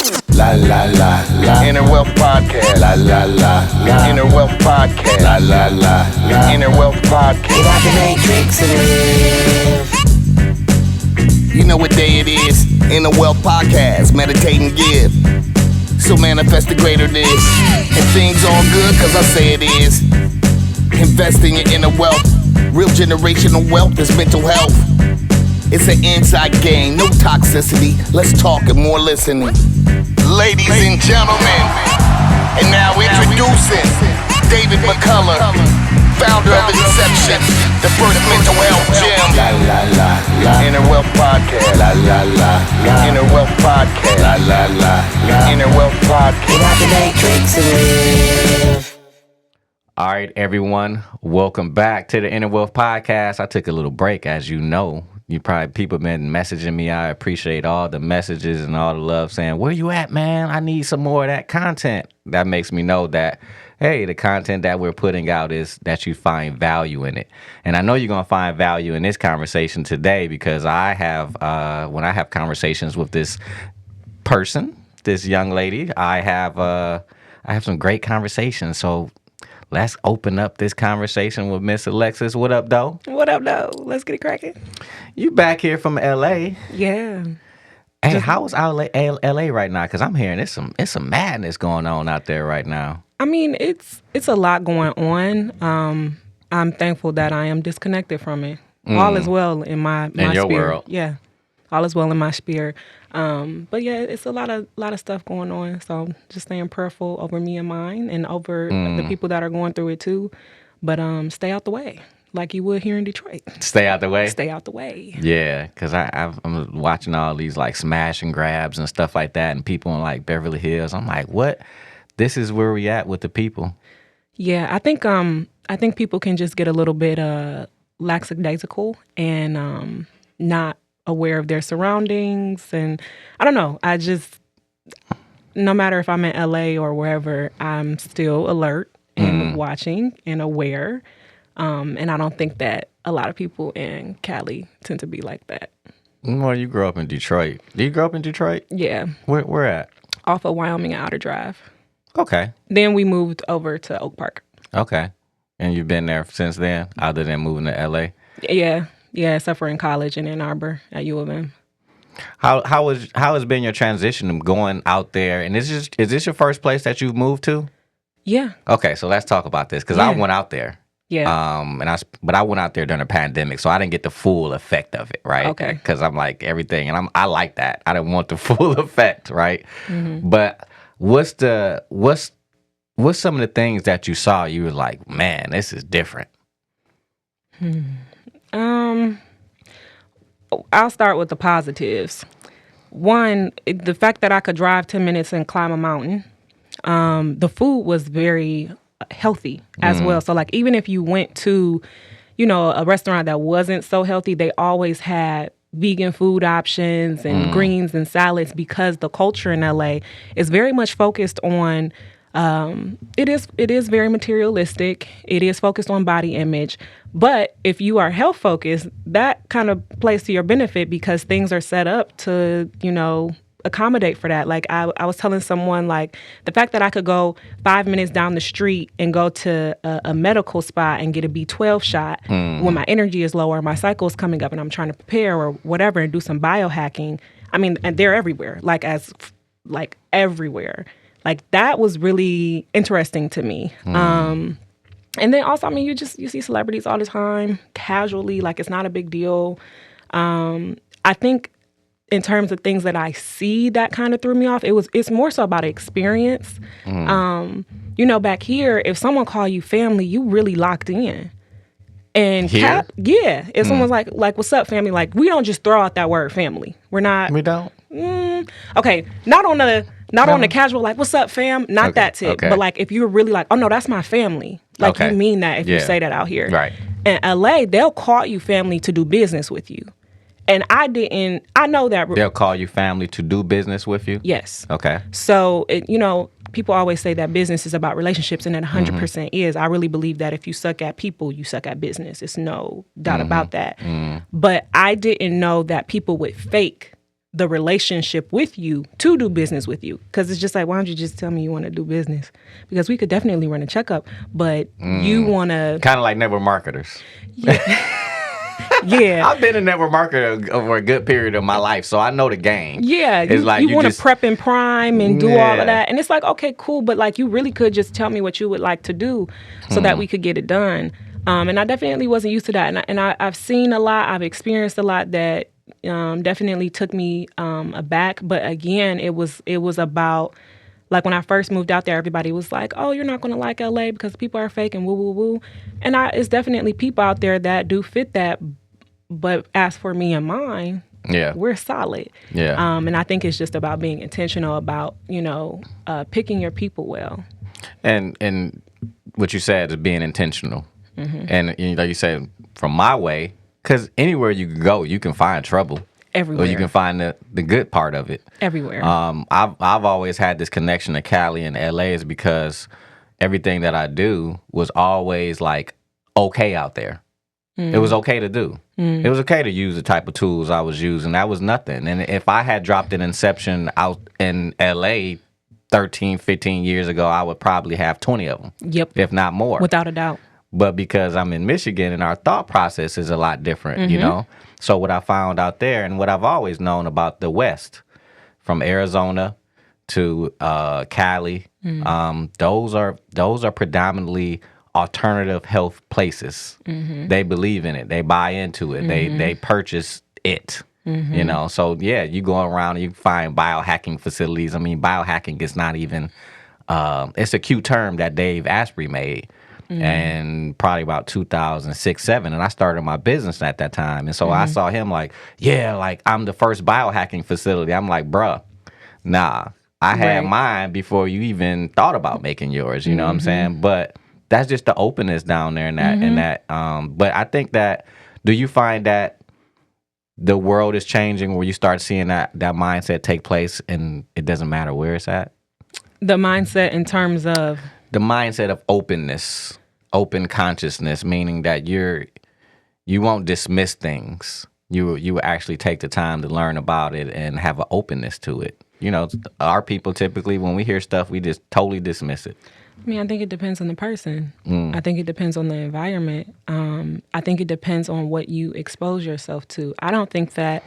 La la la la. Inner Wealth Podcast. La la la la. Inner Wealth Podcast. La la la la. Inner Wealth Podcast. Get out the matrix and live. You know what day it is? Inner Wealth Podcast. Meditate and give. So manifest the greater this. And things all good cause I say it is. Invest in your inner wealth. Real generational wealth is mental health. It's an inside game, no toxicity. Let's talk and more listening. Ladies and gentlemen, and now introducing David McCullar, founder of Inception, the first mental health gym. La la la la. Inner Wealth Podcast. La la la la. Inner Wealth Podcast. La la la la. Inner Wealth Podcast. Get out the matrix and live. All right, everyone. Welcome back to the Inner Wealth Podcast. I took a little break, as you know. People been messaging me. I appreciate all the messages and all the love saying, where you at, man? I need some more of that content. That makes me know that, hey, the content that we're putting out is that you find value in it. And I know you're going to find value in this conversation today because I have, when I have conversations with this person, this young lady, I have some great conversations. So let's open up this conversation with Miss Alexis. What up, though? What up, though? Let's get it cracking. You back here from L.A. Yeah. Hey, how is L.A. right now? Because I'm hearing it's some madness going on out there right now. I mean, it's a lot going on. I'm thankful that I am disconnected from it. All is well in my in your spirit. world. Yeah. All is well in my spirit. But yeah, it's a lot of stuff going on. So just staying prayerful over me and mine and over the people that are going through it too. But stay out the way. Like you would here in Detroit. Stay out the way? Stay out the way. Yeah, because I'm watching all these like smash and grabs and stuff like that and people in like Beverly Hills. I'm like, what? This is where we at with the people. Yeah, I think people can just get a little bit lackadaisical and not aware of their surroundings. And I don't know. No matter if I'm in LA or wherever, I'm still alert and watching and aware. And I don't think that a lot of people in Cali tend to be like that. Well, you grew up in Detroit. Did you grow up in Detroit? Yeah. Where at? Off of Wyoming and Outer Drive. Okay. Then we moved over to Oak Park. Okay. And you've been there since then, other than moving to LA? Yeah. Yeah, except for in college in Ann Arbor at U of M. How has been your transition going out there? And is this your first place that you've moved to? Yeah. Okay, so let's talk about this because I went out there. Yeah. But I went out there during the pandemic, so I didn't get the full effect of it, right? Okay. Because I'm like everything, and I like that. I didn't want the full effect, right? Mm-hmm. But what's some of the things that you saw? You were like, man, this is different. I'll start with the positives. One, the fact that I could drive 10 minutes and climb a mountain. The food was very healthy as well. So like even if you went to, a restaurant that wasn't so healthy, they always had vegan food options and greens and salads because the culture in LA is very much focused on it is very materialistic. It is focused on body image. But if you are health focused, that kind of plays to your benefit because things are set up to, accommodate for that. Like I was telling someone, like the fact that I could go 5 minutes down the street and go to a medical spot and get a B12 shot when my energy is low or my cycle is coming up and I'm trying to prepare or whatever and do some biohacking. I mean, and they're everywhere, like everywhere. Like that was really interesting to me. And then also, I mean, you see celebrities all the time, casually, like it's not a big deal. I think in terms of things that I see that kind of threw me off, it's more so about experience. Back here, if someone call you family, you really locked in. And here? If someone's like, what's up, family? Like, we don't just throw out that word family. We're not. We don't? Okay, not on the casual, like, what's up, fam? Not that tip. Okay. But like, if you're really like, oh no, that's my family. Like, you mean that if you say that out here. Right. In LA, they'll call you family to do business with you. And I know that. They'll call you family to do business with you? Yes. Okay. So, people always say that business is about relationships, and it 100% is. I really believe that if you suck at people, you suck at business. It's no doubt about that. But I didn't know that people would fake the relationship with you to do business with you. Because it's just like, why don't you just tell me you want to do business? Because we could definitely run a checkup, but you want to... Kind of like network marketers. Yeah. I've been a network marketer over a good period of my life, so I know the game. Yeah, It's like you want just- to prep and prime and do all Yeah. of that. And it's like, okay, cool, but like you really could just tell me what you would like to do so that we could get it done. And I definitely wasn't used to that. And I've seen a lot, I've experienced a lot that definitely took me aback. But again, it was about, like when I first moved out there, everybody was like, oh, you're not going to like LA because people are fake and woo, woo, woo. And it's definitely people out there that do fit that. But as for me and mine, we're solid. Yeah. And I think it's just about being intentional about, picking your people well. And what you said is being intentional. And you said, from my way, because anywhere you can go, you can find trouble. Everywhere. Or you can find the good part of it. Everywhere. I've always had this connection to Cali and LA is because everything that I do was always like okay out there. It was okay to do. It was okay to use the type of tools I was using. That was nothing. And if I had dropped an Inception out in LA 13, 15 years ago, I would probably have 20 of them. Yep. If not more. Without a doubt. But because I'm in Michigan and our thought process is a lot different, you know? So what I found out there and what I've always known about the West, from Arizona to Cali, those are predominantly alternative health places. They believe in it. They buy into it. They purchase it. So you go around and you find biohacking facilities. I mean, biohacking is not even it's a cute term that Dave Asprey made. And probably about 2006, 2007, and I started my business at that time. And so I saw him like I'm the first biohacking facility. I'm like, bruh, nah, I had mine before you even thought about making yours. You know what I'm saying? But that's just the openness down there in that. But I think that, do you find that the world is changing where you start seeing that mindset take place and it doesn't matter where it's at? The mindset in terms of? The mindset of openness, open consciousness, meaning that you won't dismiss things. You will actually take the time to learn about it and have an openness to it. Our people typically, when we hear stuff, we just totally dismiss it. I mean, I think it depends on the person. I think it depends on the environment. I think it depends on what you expose yourself to. I don't think that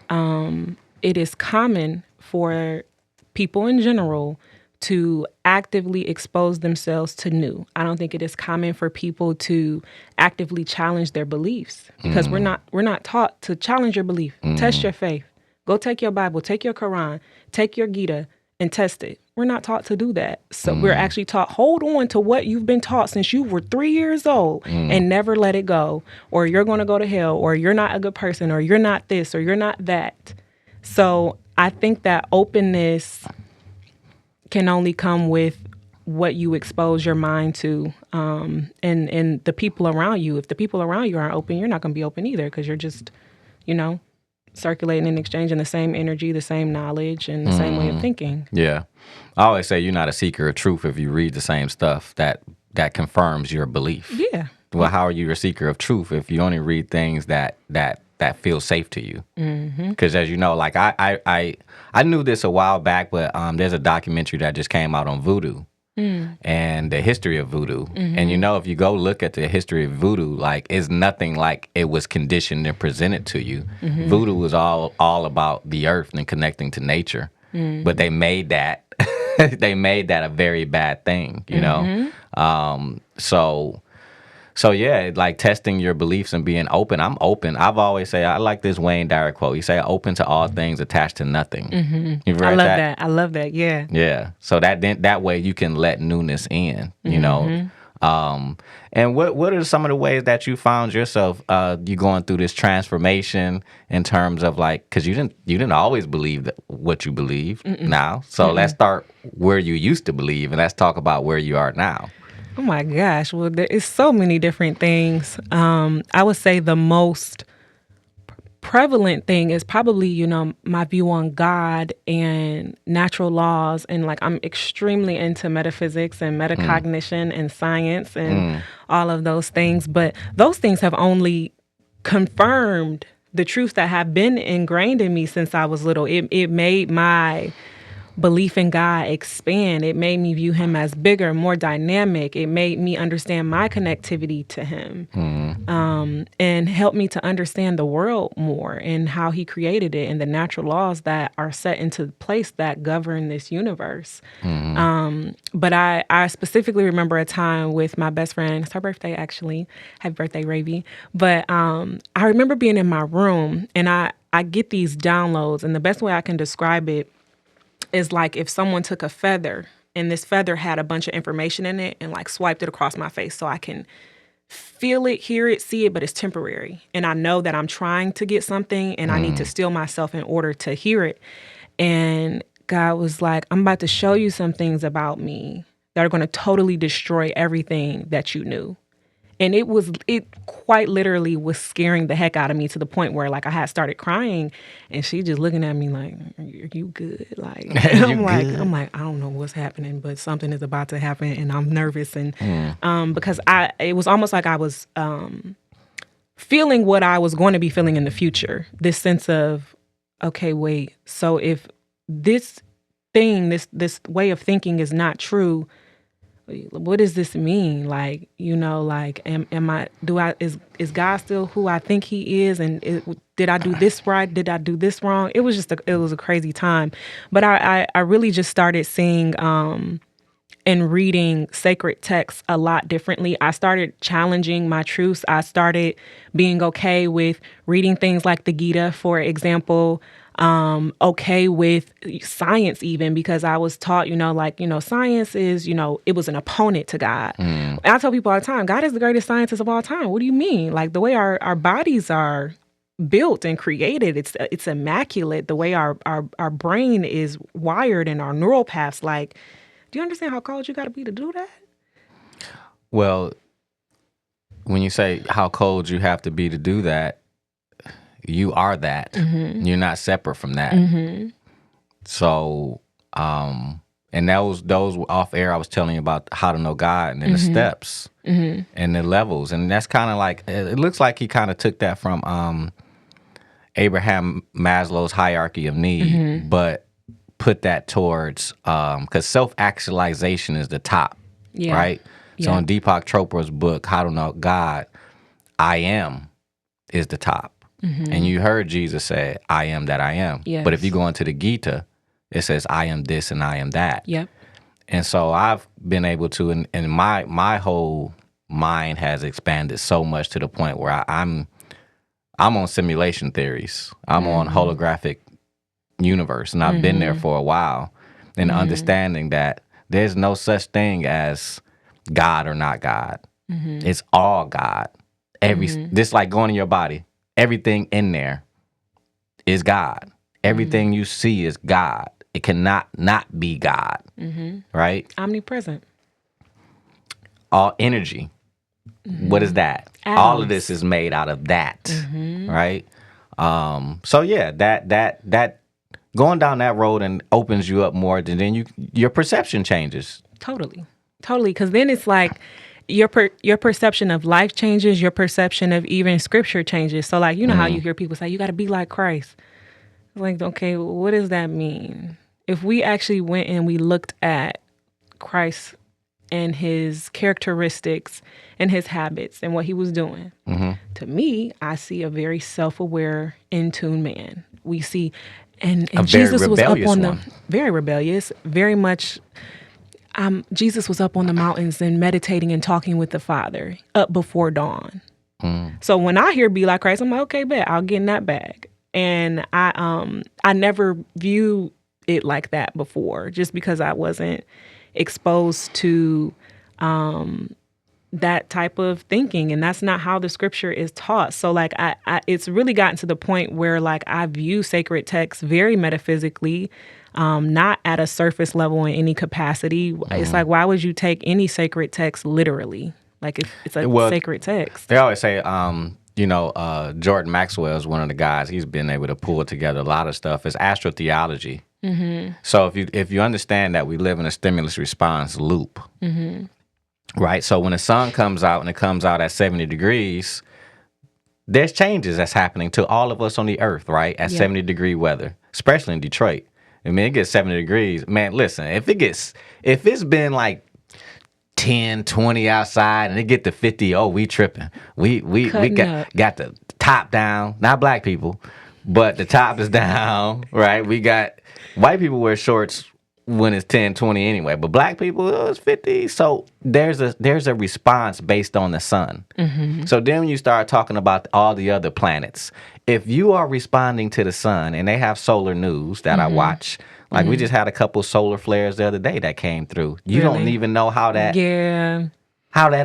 it is common for people in general to actively expose themselves to new. I don't think it is common for people to actively challenge their beliefs because we're not taught to challenge your belief, test your faith. Go take your Bible, take your Quran, take your Gita and test it. We're not taught to do that. So we're actually taught, hold on to what you've been taught since you were 3 years old and never let it go, or you're going to go to hell, or you're not a good person, or you're not this, or you're not that. So I think that openness can only come with what you expose your mind to, and the people around you. If the people around you aren't open, you're not going to be open either because you're just, circulating and exchanging the same energy, the same knowledge, and the same way of thinking. Yeah. I always say you're not a seeker of truth if you read the same stuff that confirms your belief. Yeah. Well, how are you a seeker of truth if you only read things that feel safe to you? Because as you know, like I knew this a while back, but there's a documentary that just came out on voodoo and the history of voodoo. And if you go look at the history of voodoo, like it's nothing like it was conditioned and presented to you. Voodoo was all about the earth and connecting to nature, but they made that a very bad thing, So yeah, like testing your beliefs and being open. I'm open. I've always say I like this Wayne Dyer quote. You say open to all things, attached to nothing. You've read that? I love that. Yeah. Yeah. So that way you can let newness in. And what are some of the ways that you found yourself you going through this transformation in terms of like, because you didn't always believe what you believe now. So let's start where you used to believe and let's talk about where you are now. Oh my gosh. Well, there is so many different things. I would say the most prevalent thing is probably, my view on God and natural laws. And like, I'm extremely into metaphysics and metacognition and science and all of those things. But those things have only confirmed the truths that have been ingrained in me since I was little. It made my belief in God expand. It made me view him as bigger, more dynamic. It made me understand my connectivity to him, and helped me to understand the world more and how he created it and the natural laws that are set into place that govern this universe. But I specifically remember a time with my best friend. It's her birthday, actually. Happy birthday, Ravi. But I remember being in my room, and I get these downloads, and the best way I can describe it is like if someone took a feather and this feather had a bunch of information in it and like swiped it across my face so I can feel it, hear it, see it, but it's temporary. And I know that I'm trying to get something and I need to still myself in order to hear it. And God was like, I'm about to show you some things about me that are going to totally destroy everything that you knew. And it quite literally was scaring the heck out of me to the point where like I had started crying, and she just looking at me like, "Are you good?" Like I'm like, I don't know what's happening, but something is about to happen, and I'm nervous, and because it was almost like I was feeling what I was going to be feeling in the future. This sense of, okay, wait, so if this thing, this way of thinking is not true, what does this mean? Like, like, is God still who I think he is? And did I do this right? Did I do this wrong? It was a crazy time. But I really just started seeing and reading sacred texts a lot differently. I started challenging my truths. I started being okay with reading things like the Gita, for example. Okay with science even, because I was taught, science is, it was an opponent to God. And I tell people all the time, God is the greatest scientist of all time. What do you mean? Like the way our bodies are built and created, it's immaculate. The way our brain is wired and our neural paths, like, do you understand how cold you got to be to do that? Well, when you say how cold you have to be to do that, you are that. You're not separate from that. So, and those off air, I was telling you about how to know God and then the steps and the levels. And that's kind of like, it looks like he kind of took that from Abraham Maslow's hierarchy of need, but put that towards, because self-actualization is the top, right? So in Deepak Chopra's book, How to Know God, I Am is the top. And you heard Jesus say, I am that I am. Yes. But if you go into the Gita, it says, I am this and I am that. Yep. And so I've been able to, and my whole mind has expanded so much to the point where I'm on simulation theories. I'm on holographic universe, and I've been there for a while. And understanding that there's no such thing as God or not God. It's all God. This like going in your body. Everything in there is God. Everything you see is God. It cannot not be God, right? Omnipresent. All energy. What is that? Atoms. All of this is made out of that, right? So yeah, that going down that road and opens you up more. Then your perception changes. Totally. Because then it's like, your perception of life changes, your perception of even scripture changes. So like, how you hear people say, you got to be like Christ. Like, okay, what does that mean? If we actually went and we looked at Christ and his characteristics and his habits and what he was doing, to me, I see a very self-aware, in-tune man. We see, and Jesus was up on very rebellious, very much. Jesus was up on the mountains and meditating and talking with the Father up before dawn. So when I hear "be like Christ," I'm like, okay, bet I'll get in that bag. And I never viewed it like that before, just because I wasn't exposed to that type of thinking, and that's not how the scripture is taught. So like, I it's really gotten to the point where like I view sacred texts very metaphysically. Not at a surface level in any capacity. It's like, why would you take any sacred text literally? Like it's a sacred text. They always say, Jordan Maxwell is one of the guys. He's been able to pull together a lot of stuff. It's astrotheology. So if you understand that we live in a stimulus response loop, right? So when the sun comes out and it comes out at 70 degrees, there's changes that's happening to all of us on the earth, right? At 70-degree weather, especially in Detroit. I mean, it gets 70 degrees. Man, listen, if it's been like 10, 20 outside and it get to 50, oh, we tripping. We got the top down. Not black people, but the top is down, right? We got white people wear shorts when it's 10, 20 anyway, but black people, it's 50. So there's a response based on the sun. So then when you start talking about all the other planets, if you are responding to the sun, and they have solar news that I watch, like we just had a couple solar flares the other day that came through. You don't even know how that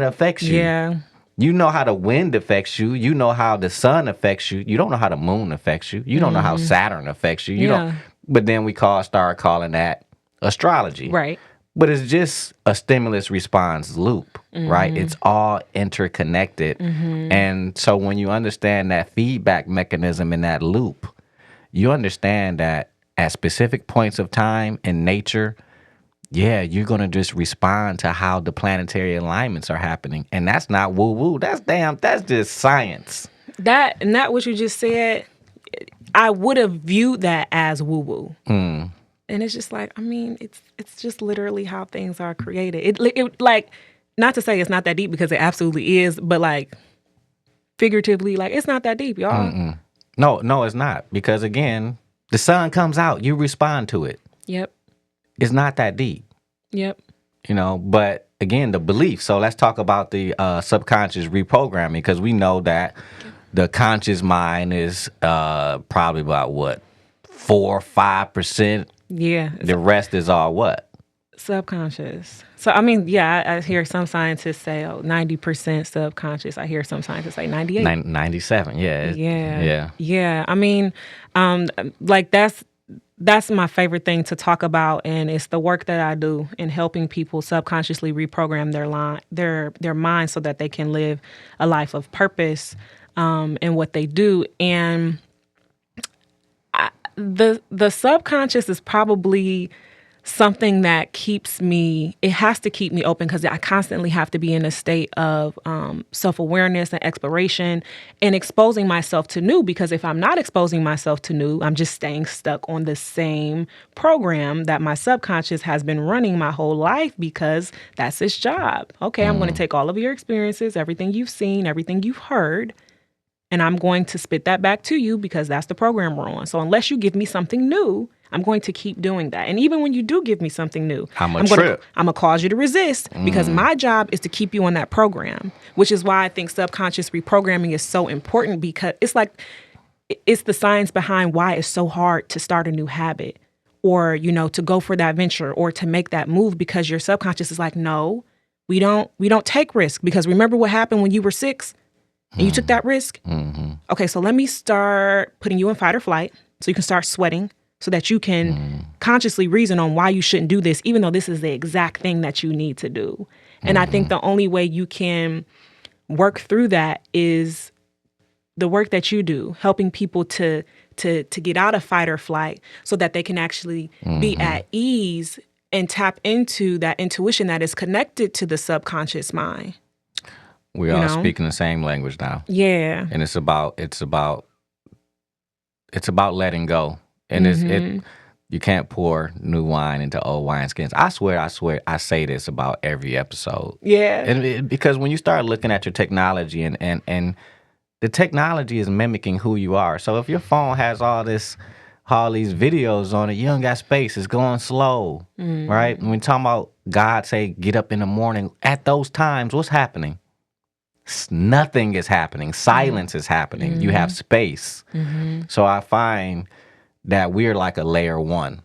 affects you. Yeah. You know how the wind affects you. You know how the sun affects you. You don't know how the moon affects you. You don't know how Saturn affects you. You don't. But then we start calling that astrology. Right. But it's just a stimulus response loop, right? It's all interconnected. And so when you understand that feedback mechanism in that loop, you understand that at specific points of time in nature, you're going to just respond to how the planetary alignments are happening. And that's not woo-woo. That's just science. That what you just said, I would have viewed that as woo-woo. And it's just like, I mean, it's just literally how things are created. It like, not to say it's not that deep, because it absolutely is, but like figuratively, like it's not that deep, y'all. No, it's not. Because again, the sun comes out, you respond to it. Yep. It's not that deep. Yep. But again, the belief. So let's talk about the subconscious reprogramming, because we know that the conscious mind is probably about what, 4 or 5%. Yeah. The rest is all what? Subconscious. So, I mean, I hear some scientists say 90% subconscious. I hear some scientists say 98. 97, Yeah. I mean, like that's my favorite thing to talk about, and it's the work that I do in helping people subconsciously reprogram their mind so that they can live a life of purpose in what they do. And the subconscious is probably something that it has to keep me open, because I constantly have to be in a state of self-awareness and exploration and exposing myself to new, because if I'm not exposing myself to new, I'm just staying stuck on the same program that my subconscious has been running my whole life, because that's its job. Okay, I'm going to take all of your experiences, everything you've seen, everything you've heard, and I'm going to spit that back to you, because that's the program we're on. So unless you give me something new, I'm going to keep doing that. And even when you do give me something new, I'm going to cause you to resist, because my job is to keep you on that program, which is why I think subconscious reprogramming is so important, because it's the science behind why it's so hard to start a new habit, or, to go for that venture, or to make that move, because your subconscious is like, no, we don't take risk, because remember what happened when you were 6? And you took that risk? Okay, so let me start putting you in fight or flight so you can start sweating, so that you can consciously reason on why you shouldn't do this, even though this is the exact thing that you need to do. And I think the only way you can work through that is the work that you do, helping people to get out of fight or flight so that they can actually be at ease and tap into that intuition that is connected to the subconscious mind. We all speaking the same language now. Yeah. And it's about letting go. And you can't pour new wine into old wineskins. I swear, I say this about every episode. Yeah. And because when you start looking at your technology and the technology is mimicking who you are. So if your phone has all these videos on it, you don't got space. It's going slow, right? When we talk about God say, get up in the morning, at those times, what's happening? Nothing is happening. Silence is happening. You have space. So I find that we're like a layer 1.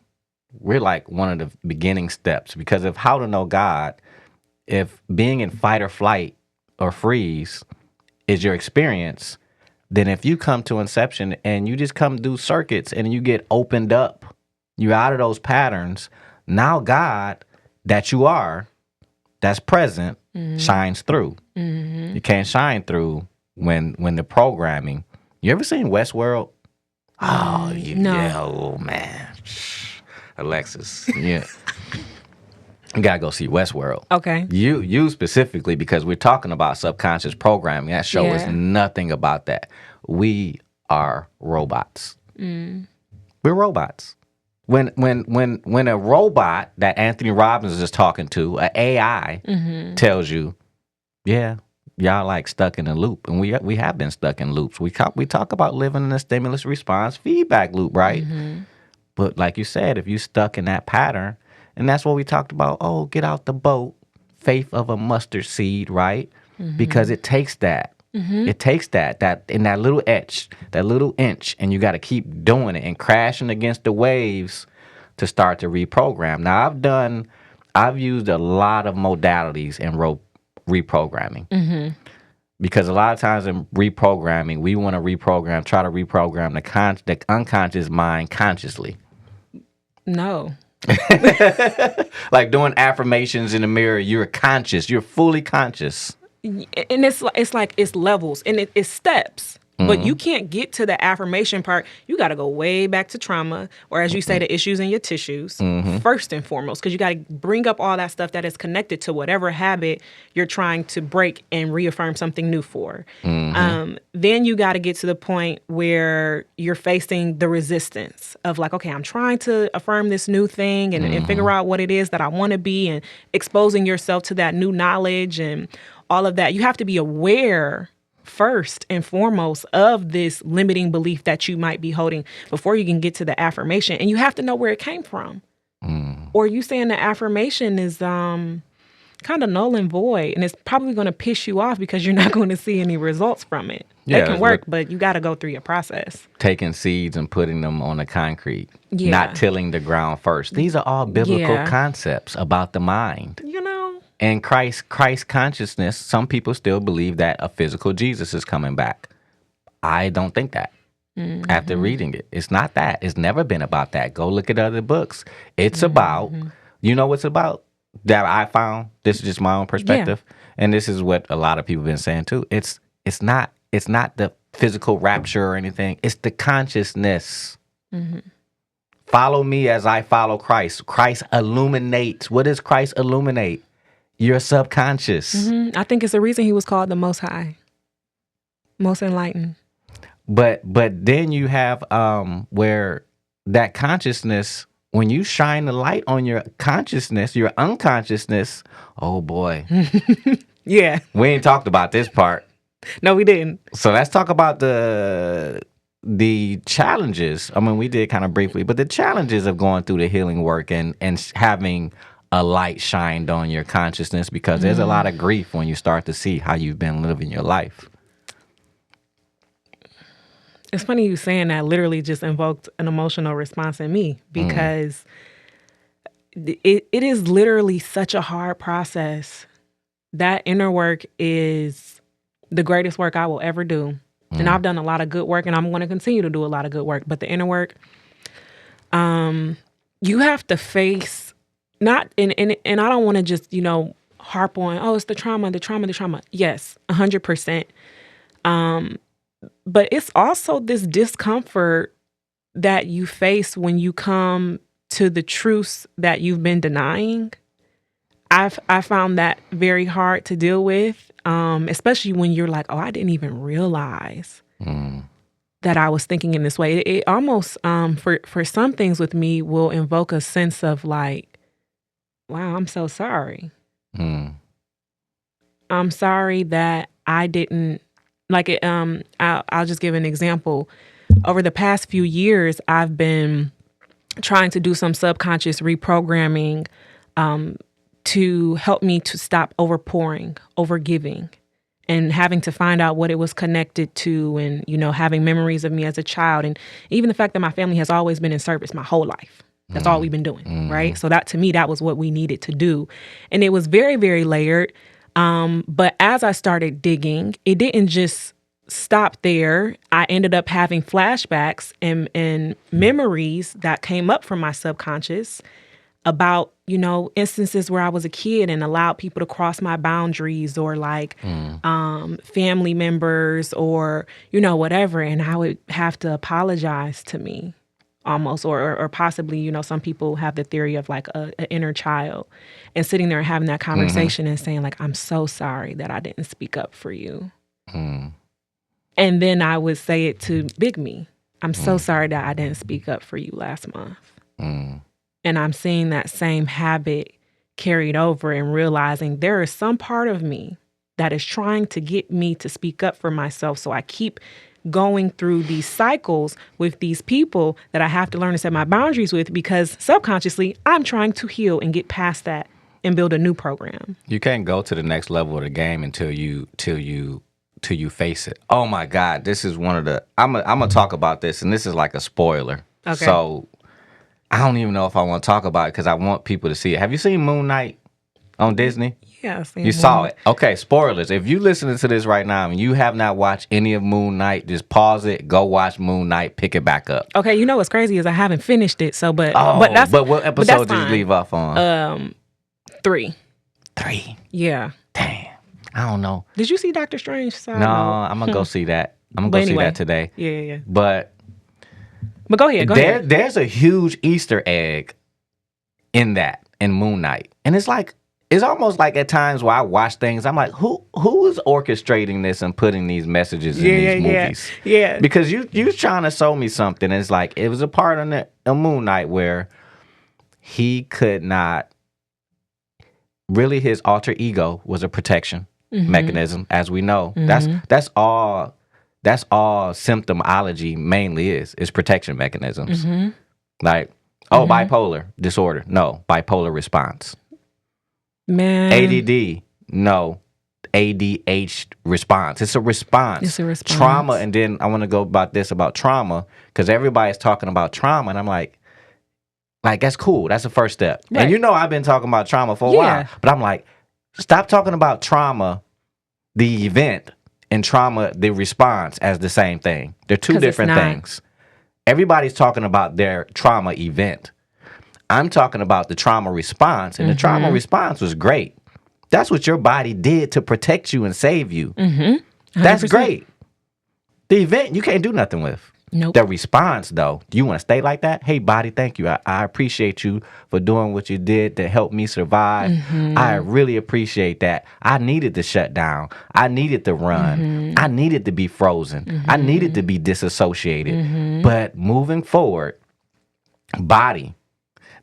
We're like one of the beginning steps, because of how to know God, if being in fight or flight or freeze is your experience, then if you come to inception and you just come do circuits and you get opened up, you're out of those patterns, now God that you are, that's present, shines through. You can't shine through when the programming. You ever seen Westworld? No. Yeah, oh man, Alexis. Yeah, You gotta go see Westworld. Okay. You specifically, because we're talking about subconscious programming. That show is Yeah. nothing about that. We are robots. We're robots. When a robot that Anthony Robbins is talking to, an AI, tells you, yeah, y'all like stuck in a loop, and we have been stuck in loops. We talk about living in a stimulus response feedback loop, right? But like you said, if you stuck in that pattern, and that's what we talked about. Oh, get out the boat, faith of a mustard seed, right? Because it takes that. It takes that in that little inch, and you got to keep doing it and crashing against the waves to start to reprogram. Now, I've used a lot of modalities in reprogramming. Because a lot of times in reprogramming, we want to try to reprogram the unconscious mind consciously. No. Like doing affirmations in the mirror, you're conscious, you're fully conscious. And it's like it's levels and it's steps. But you can't get to the affirmation part. You got to go way back to trauma, or as you say, the issues in your tissues, first and foremost, because you got to bring up all that stuff that is connected to whatever habit you're trying to break and reaffirm something new for. Then you got to get to the point where you're facing the resistance of like, okay, I'm trying to affirm this new thing and figure out what it is that I want to be, and exposing yourself to that new knowledge and all of that. You have to be aware first and foremost of this limiting belief that you might be holding before you can get to the affirmation. And you have to know where it came from. Or you saying the affirmation is kind of null and void, and it's probably going to piss you off because you're not going to see any results from it. Yeah, it can work, but you got to go through your process. Taking seeds and putting them on the concrete, not tilling the ground first. These are all biblical concepts about the mind. You know? And Christ consciousness, some people still believe that a physical Jesus is coming back. I don't think that. After reading it, it's not that. It's never been about that. Go look at other books. It's about, you know what's about that I found? This is just my own perspective. And this is what a lot of people have been saying too. It's not the physical rapture or anything. It's the consciousness. Follow me as I follow Christ. Christ illuminates. What does Christ illuminate? Your subconscious. I think it's the reason he was called the Most High, most enlightened. But then you have where that consciousness, when you shine the light on your consciousness, your unconsciousness, oh boy. Yeah. We ain't talked about this part. No, we didn't. So let's talk about the challenges. I mean, we did kind of briefly, but the challenges of going through the healing work and having a light shined on your consciousness, because there's a lot of grief when you start to see how you've been living your life. It's funny you saying that. Literally just invoked an emotional response in me, because it is literally such a hard process. That inner work is the greatest work I will ever do. And I've done a lot of good work, and I'm going to continue to do a lot of good work. But the inner work, you have to face not, and I don't want to just, harp on, oh, it's the trauma. Yes, 100%. But it's also this discomfort that you face when you come to the truths that you've been denying. I found that very hard to deal with, especially when you're like, oh, I didn't even realize that I was thinking in this way. It almost, for some things with me, will invoke a sense of like, wow, I'm so sorry. I'm sorry that I didn't, like it. I'll just give an example. Over the past few years, I've been trying to do some subconscious reprogramming to help me to stop overpouring, overgiving, and having to find out what it was connected to, and, having memories of me as a child. And even the fact that my family has always been in service my whole life. That's all we've been doing, right? So that, to me, that was what we needed to do. And it was very, very layered. But as I started digging, it didn't just stop there. I ended up having flashbacks and memories that came up from my subconscious about, instances where I was a kid and allowed people to cross my boundaries, or like family members, or, whatever. And I would have to apologize to me almost, or possibly, you know, some people have the theory of like an inner child, and sitting there and having that conversation and saying like, I'm so sorry that I didn't speak up for you. And then I would say it to Big Me. I'm so sorry that I didn't speak up for you last month. And I'm seeing that same habit carried over and realizing there is some part of me that is trying to get me to speak up for myself. So I keep going through these cycles with these people that I have to learn to set my boundaries with, because subconsciously I'm trying to heal and get past that and build a new program. You can't go to the next level of the game until you face it. Oh my God, this is one of the. I'm gonna talk about this, and this is like a spoiler. Okay. So I don't even know if I want to talk about it because I want people to see it. Have you seen Moon Knight on Disney? Yeah, you saw it. Okay, spoilers. If you listening to this right now and you have not watched any of Moon Knight, just pause it, go watch Moon Knight, pick it back up. Okay, you know what's crazy is I haven't finished it. So, but what episode did you leave off on? 3. 3. Yeah. Damn. I don't know. Did you see Doctor Strange? No, I'm gonna go see that. I'm gonna see that today. Yeah. But go ahead. There's a huge Easter egg in Moon Knight, and it's almost like at times where I watch things, I'm like, who is orchestrating this and putting these messages in these movies? Yeah. Because you trying to show me something. And it's like it was a part of Moon Knight where he could not really, his alter ego was a protection mechanism, as we know. That's all symptomology mainly is protection mechanisms. Like, bipolar disorder, no, bipolar response. Man. ADD, no, ADH response. It's a response. Trauma, and then I want to go about trauma, because everybody's talking about trauma, and I'm like that's cool. That's the first step. Right. And you know I've been talking about trauma for a while, but I'm like, stop talking about trauma, the event, and trauma, the response, as the same thing. They're two different things. Everybody's talking about their trauma event. I'm talking about the trauma response, and the trauma response was great. That's what your body did to protect you and save you. That's great. The event, you can't do nothing with. Nope. The response, though, do you want to stay like that? Hey, body, thank you. I appreciate you for doing what you did to help me survive. I really appreciate that. I needed to shut down. I needed to run. I needed to be frozen. I needed to be disassociated. But moving forward, body,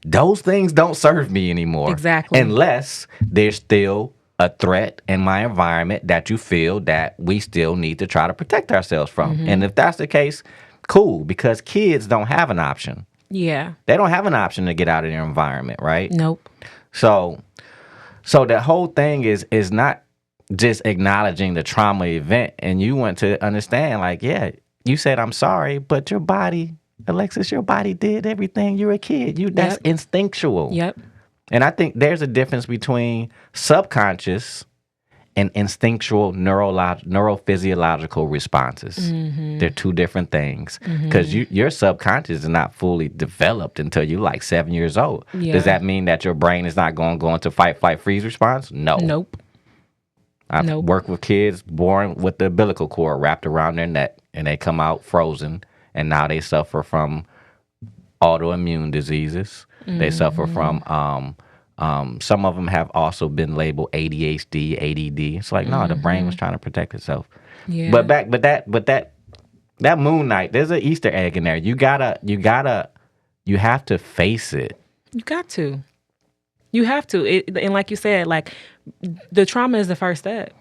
those things don't serve me anymore. Exactly. Unless there's still a threat in my environment that you feel that we still need to try to protect ourselves from. And if that's the case, cool, because kids don't have an option. Yeah. They don't have an option to get out of their environment, right? Nope. So the whole thing is not just acknowledging the trauma event, and you want to understand, like, yeah, you said I'm sorry, but your body, Alexis, your body did everything. You're a kid. That's instinctual. Yep. And I think there's a difference between subconscious and instinctual neurophysiological responses. They're two different things, because your subconscious is not fully developed until you're like 7 years old. Yeah. Does that mean that your brain is not going to go into fight, flight, freeze response? No. Nope. I've worked with kids born with the umbilical cord wrapped around their neck, and they come out frozen, and now they suffer from autoimmune diseases. They suffer from some of them have also been labeled ADHD, ADD. It's like, no, the brain was trying to protect itself. Yeah. But that Moon Knight, there's an Easter egg in there. You have to face it. You got to. You have to. And like you said, like, the trauma is the first step.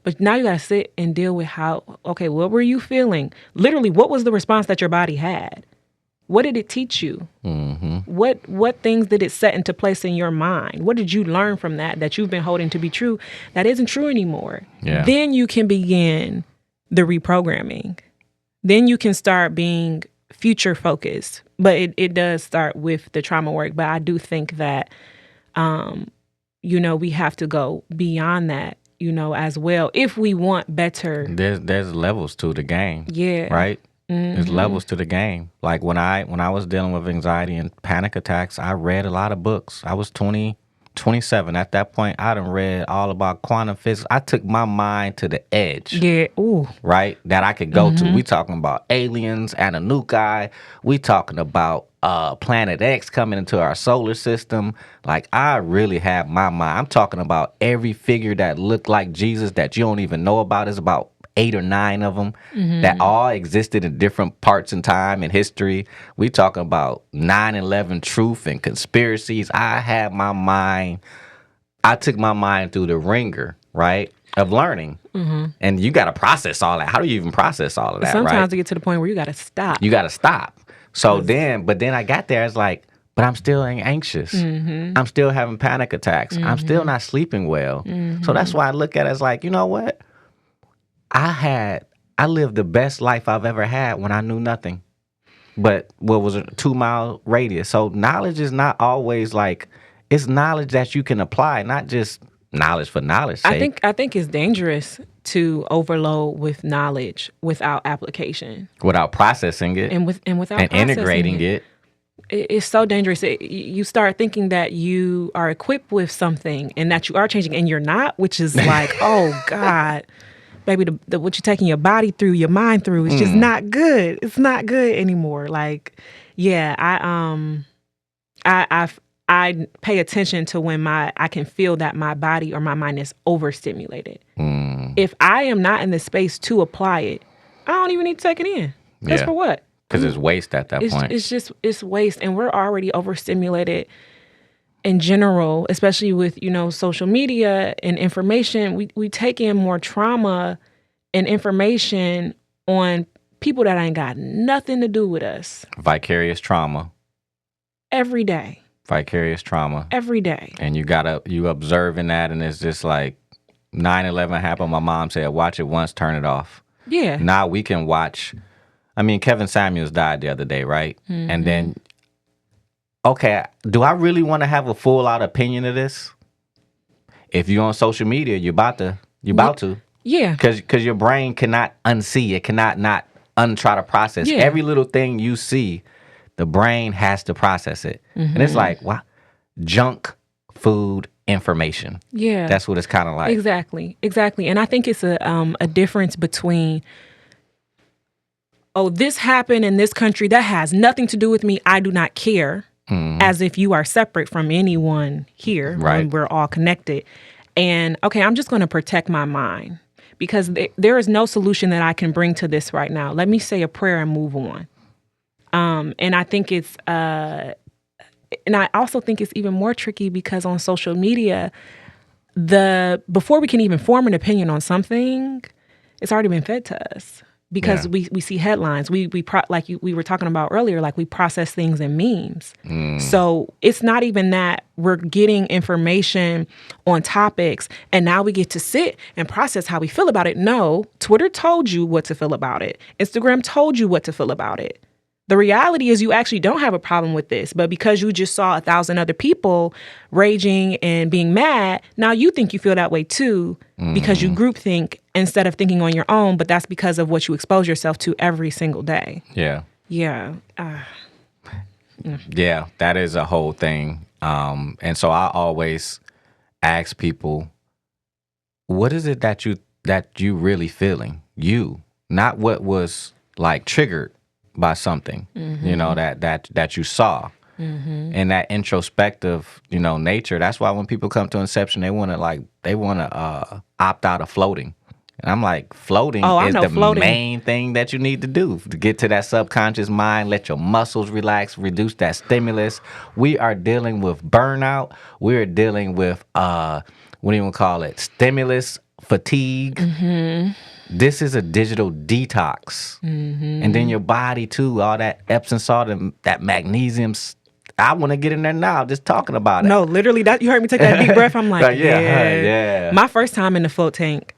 But now you got to sit and deal with what were you feeling? Literally, what was the response that your body had? What did it teach you? What things did it set into place in your mind? What did you learn from that you've been holding to be true that isn't true anymore? Yeah. Then you can begin the reprogramming. Then you can start being future focused. But it does start with the trauma work. But I do think that, we have to go beyond that, as well, if we want better. There's levels to the game. Yeah. Right? There's levels to the game. Like when I was dealing with anxiety and panic attacks, I read a lot of books. I was 20, 27. At that point, I done read all about quantum physics. I took my mind to the edge. Yeah. Ooh. Right? That I could go to. We talking about aliens, Anunnaki. We talking about Planet X coming into our solar system. Like, I really have my mind. I'm talking about every figure that looked like Jesus that you don't even know about. Is about 8 or 9 of them that all existed in different parts in time and history. We talking about 9/11 truth and conspiracies. I had my mind. I took my mind through the ringer, right, of learning. And you got to process all that. How do you even process all of that, Sometimes right? you get to the point where you got to stop. You got to stop. So then I got there. It's like, but I'm still anxious. I'm still having panic attacks. I'm still not sleeping well. So that's why I look at it as like, you know what? I lived the best life I've ever had when I knew nothing. But what was a 2-mile radius? So knowledge is not always like, it's knowledge that you can apply, not just knowledge for knowledge sake. I think it's dangerous to overload with knowledge without application Without processing it and without and processing integrating it. It's so dangerous. You start thinking that you are equipped with something and that you are changing, and you're not, which is like, oh God, baby, what you're taking your body through, your mind through, is just not good. It's not good anymore. Like, yeah, I pay attention to when I can feel that my body or my mind is overstimulated. If I am not in the space to apply it, I don't even need to take it in. Because for what? Because it's waste at that point. It's waste. And we're already overstimulated in general, especially with, social media and information. We take in more trauma and information on people that ain't got nothing to do with us. Vicarious trauma. Every day. Vicarious trauma. Every day. And you observing that, and it's just like 9/11 happened. My mom said, watch it once, turn it off. Yeah. Now we can watch. I mean, Kevin Samuels died the other day, right? And then, okay, do I really want to have a full out opinion of this? If you're on social media, you're about to. Yeah. Because your brain cannot unsee it, cannot not untry to process. Yeah. Every little thing you see, the brain has to process it. And it's like, wow, junk food information. Yeah. That's what it's kind of like. Exactly. And I think it's a difference between, oh, this happened in this country, that has nothing to do with me, I do not care, as if you are separate from anyone here, right, when we're all connected. And, okay, I'm just going to protect my mind because there is no solution that I can bring to this right now. Let me say a prayer and move on. And I think it's, and I also think it's even more tricky because on social media, before we can even form an opinion on something, it's already been fed to us because we see headlines. We were talking about earlier, like we process things in memes. So it's not even that we're getting information on topics and now we get to sit and process how we feel about it. No, Twitter told you what to feel about it. Instagram told you what to feel about it. The reality is you actually don't have a problem with this, but because you just saw 1,000 other people raging and being mad, now you think you feel that way too because you groupthink instead of thinking on your own, but that's because of what you expose yourself to every single day. Yeah. Yeah. Yeah, that is a whole thing. And so I always ask people, what is it that you really feeling? You, not what was like triggered by something, that you saw. And that introspective, nature. That's why when people come to Inception, they want to opt out of floating. And I'm like, floating is the main thing that you need to do to get to that subconscious mind, let your muscles relax, reduce that stimulus. We are dealing with burnout. We're dealing with, what do you want to call it? Stimulus fatigue. This is a digital detox. And then your body too, all that Epsom salt and that magnesium. I want to get in there now just talking about it. No, literally, that you heard me take that deep breath. I'm like, yeah. My first time in the float tank,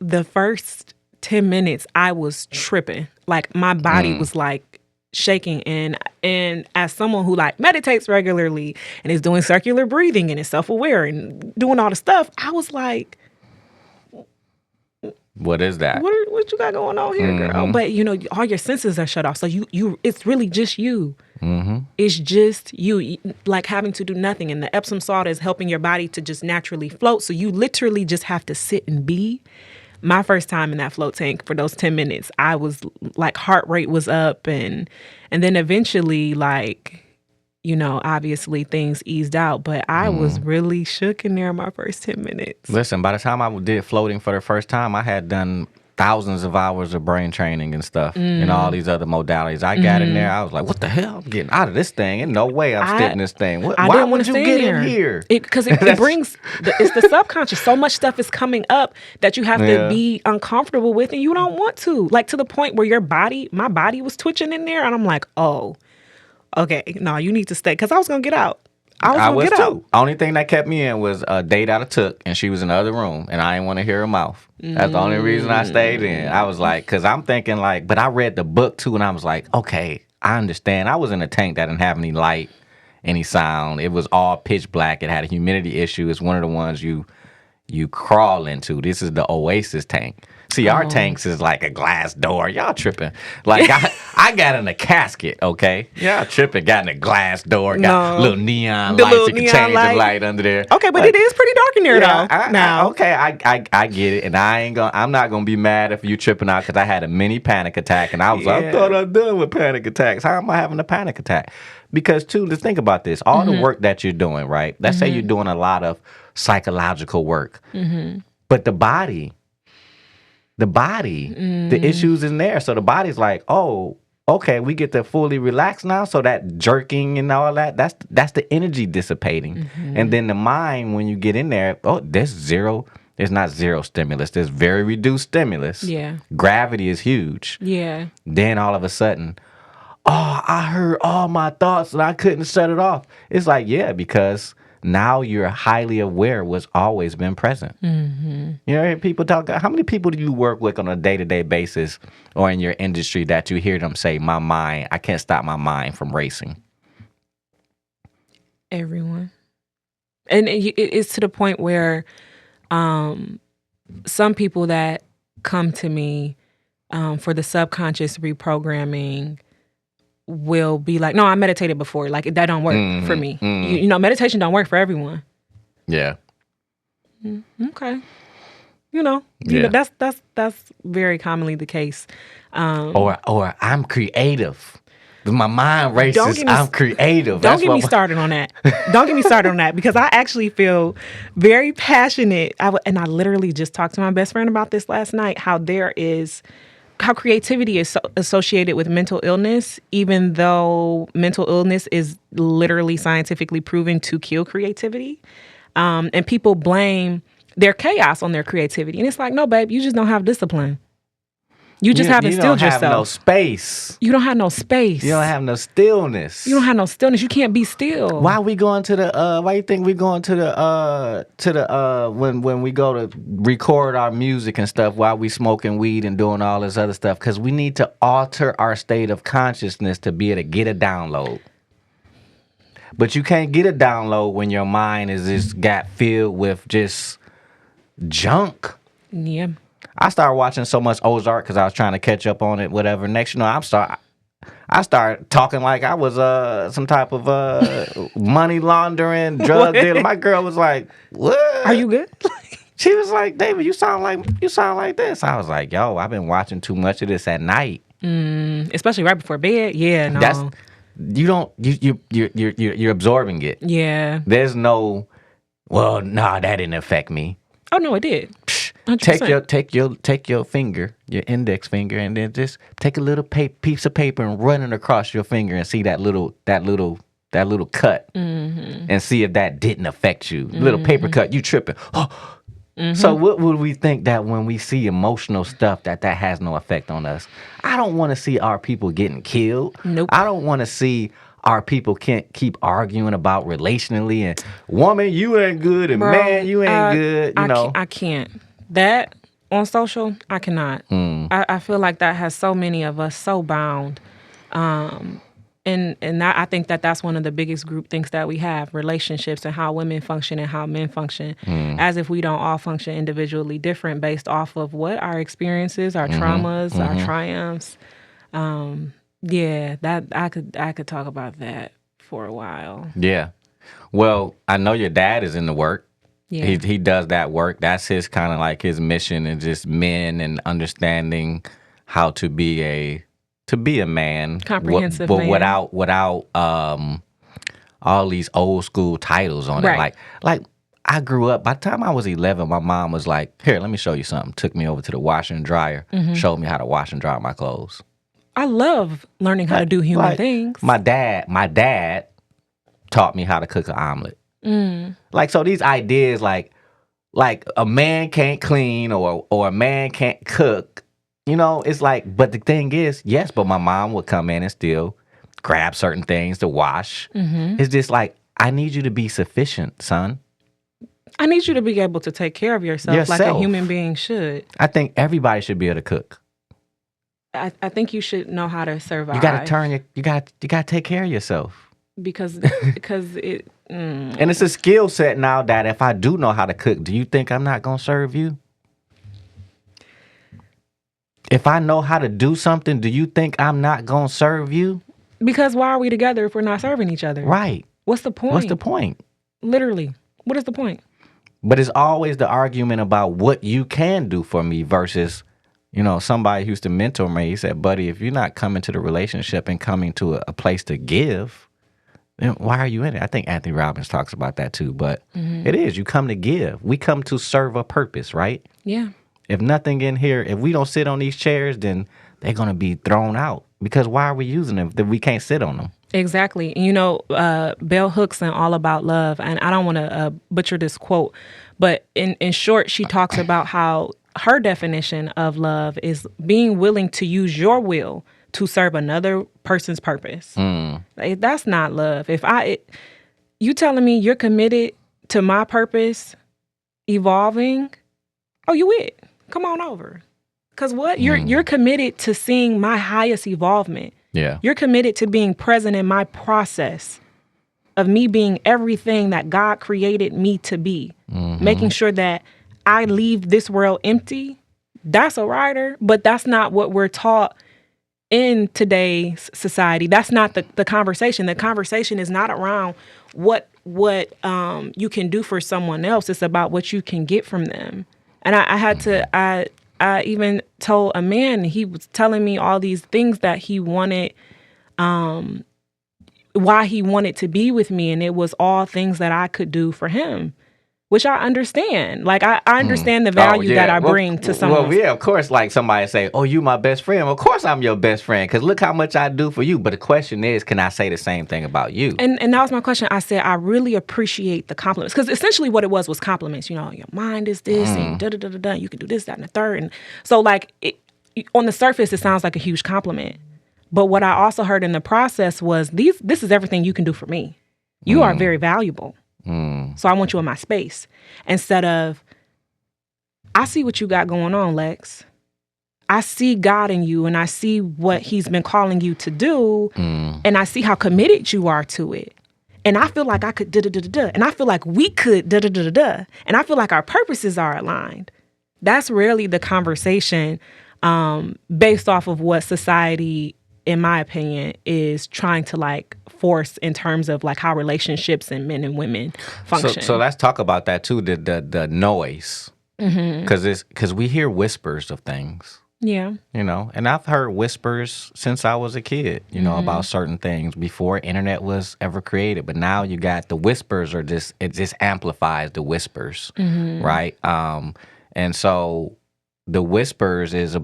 the first 10 minutes, I was tripping. Like my body was like shaking. And as someone who like meditates regularly and is doing circular breathing and is self-aware and doing all the stuff, I was like, What is that? What you got going on here, girl? But all your senses are shut off. So you it's really just you. It's just you, like having to do nothing. And the Epsom salt is helping your body to just naturally float. So you literally just have to sit and be. My first time in that float tank for those 10 minutes, I was like, heart rate was up. And then eventually, like, obviously things eased out. But I was really shook in there my first 10 minutes. Listen, by the time I did floating for the first time, I had done thousands of hours of brain training and stuff and all these other modalities. I got in there. I was like, what the hell? I'm getting out of this thing. Ain't no way I'm sitting this thing. Why would you get in here? Because it brings, it's the subconscious. So much stuff is coming up that you have to be uncomfortable with and you don't want to. Like to the point where my body was twitching in there and I'm like, oh, okay, no, you need to stay. Because I was going to get out. I was too. Only thing that kept me in was a date I took, and she was in the other room, and I didn't want to hear her mouth. That's the only reason I stayed in. I was like, because I'm thinking like, but I read the book too, and I was like, okay, I understand. I was in a tank that didn't have any light, any sound. It was all pitch black. It had a humidity issue. It's one of the ones you crawl into. This is the Oasis tank. See, our tanks is like a glass door. Y'all tripping. Like, I got in a casket, okay? Y'all tripping. Got in a glass door. Got little neon lights. You can change the light under there. Okay, but it is pretty dark in there, though. I get it. And I'm not going to be mad if you tripping out because I had a mini panic attack. And I was like, I thought I'm done with panic attacks. How am I having a panic attack? Because, too, let's think about this. All the work that you're doing, right? Let's say you're doing a lot of psychological work. But the body, the issues in there. So the body's like, oh, okay, we get to fully relax now. So that jerking and all that, that's the energy dissipating. And then the mind, when you get in there, there's not zero stimulus. There's very reduced stimulus. Yeah. Gravity is huge. Yeah. Then all of a sudden, I heard all my thoughts and I couldn't shut it off. It's like, yeah, because now you're highly aware what's always been present. People talk. How many people do you work with on a day-to-day basis or in your industry that you hear them say, my mind, I can't stop my mind from racing? Everyone. And it's to the point where some people that come to me for the subconscious reprogramming will be like, no, I meditated before. Like, that don't work for me. Meditation don't work for everyone. Yeah. Okay. That's very commonly the case. Or I'm creative. My mind races. I'm creative. Don't get me started on that. Don't get me started on that because I actually feel very passionate. And I literally just talked to my best friend about this last night, how creativity is associated with mental illness, even though mental illness is literally scientifically proven to kill creativity. And people blame their chaos on their creativity. And it's like, no, babe, you just don't have discipline. You just haven't stilled yourself. You don't have no space. You don't have no space. You don't have no stillness. You don't have no stillness. You can't be still. Why we going to the why you think we going to the when we go to record our music and stuff while we smoking weed and doing all this other stuff? Because we need to alter our state of consciousness to be able to get a download. But you can't get a download when your mind is just got filled with just junk. Yeah. I started watching so much Ozark because I was trying to catch up on it, whatever. Next, I started talking like I was some type of money laundering, drug dealer. My girl was like, "What? Are you good?" She was like, "David, you sound like this." I was like, "Yo, I've been watching too much of this at night, especially right before bed." Yeah, no. You're absorbing it. Yeah. There's no, well, nah, that didn't affect me. Oh no, it did. 100%. Take your finger, your index finger, and then just take a little piece of paper and run it across your finger and see that little cut, and see if that didn't affect you. Little paper cut, you tripping. So what would we think that when we see emotional stuff that has no effect on us? I don't want to see our people getting killed. Nope. I don't want to see our people can't keep arguing about relationally and woman, you ain't good, and man, you ain't good. I can't. That on social, I cannot. I feel like that has so many of us so bound. And And I think that's one of the biggest group things that we have, relationships and how women function and how men function, as if we don't all function individually different based off of what our experiences, our traumas, our triumphs. Yeah, that I could talk about that for a while. Yeah. Well, I know your dad is in the work. Yeah. He does that work. That's his kind of like his mission, and just men and understanding how to be a man, Comprehensive but man. without all these old school titles on it. Right. Like I grew up. By the time I was 11, my mom was like, "Here, let me show you something." Took me over to the washer and dryer, showed me how to wash and dry my clothes. I love learning how to do human things. My dad taught me how to cook an omelet. Like, so these ideas like a man can't clean or a man can't cook, it's like, but the thing is, yes, but my mom would come in and still grab certain things to wash. It's just like, I need you to be sufficient, son. I need you to be able to take care of yourself like a human being should. I think everybody should be able to cook. I think you should know how to survive. You got to take care of yourself. Because it... And it's a skill set now that if I do know how to cook, do you think I'm not going to serve you? If I know how to do something, do you think I'm not going to serve you? Because why are we together if we're not serving each other? Right. What's the point? What's the point? Literally. What is the point? But it's always the argument about what you can do for me versus, somebody who used to mentor me. He said, buddy, if you're not coming to the relationship and coming to a place to give, then why are you in it? I think Anthony Robbins talks about that too, but it is. You come to give. We come to serve a purpose, right? Yeah. If nothing in here, if we don't sit on these chairs, then they're going to be thrown out. Because why are we using them if we can't sit on them? Exactly. Bell Hooks and All About Love, and I don't want to butcher this quote, but in short, she talks about how her definition of love is being willing to use your will to serve another person's purpose. Like, that's not love. You telling me you're committed to my purpose evolving? Oh, you it. Come on over. Because what? You're committed to seeing my highest evolvement. Yeah. You're committed to being present in my process of me being everything that God created me to be. Making sure that I leave this world empty. That's a rider, but that's not what we're taught in today's society. That's not the conversation. The conversation is not around what you can do for someone else. It's about what you can get from them. And I even told a man, he was telling me all these things that he wanted, why he wanted to be with me. And it was all things that I could do for him, which I understand. Like, I understand the value that I bring to someone. Well, yeah, of course, like somebody say, oh, you my best friend. Well, of course I'm your best friend, because look how much I do for you. But the question is, can I say the same thing about you? And that was my question. I said, I really appreciate the compliments. Because essentially what it was compliments. Your mind is this, and da-da-da-da-da. You can do this, that, and the third. And so, like, on the surface, it sounds like a huge compliment. But what I also heard in the process was, this is everything you can do for me. You are very valuable. So I want you in my space. Instead of, I see what you got going on, Lex. I see God in you, and I see what he's been calling you to do, and I see how committed you are to it. And I feel like I could da-da-da-da-da. And I feel like we could da-da-da-da-da. And I feel like our purposes are aligned. That's rarely the conversation based off of what society, in my opinion, is trying to like force in terms of like how relationships and men and women function. So let's talk about that too, the noise. Because we hear whispers of things. Yeah. And I've heard whispers since I was a kid, about certain things before internet was ever created. But now you got the whispers it just amplifies the whispers, right? And so the whispers is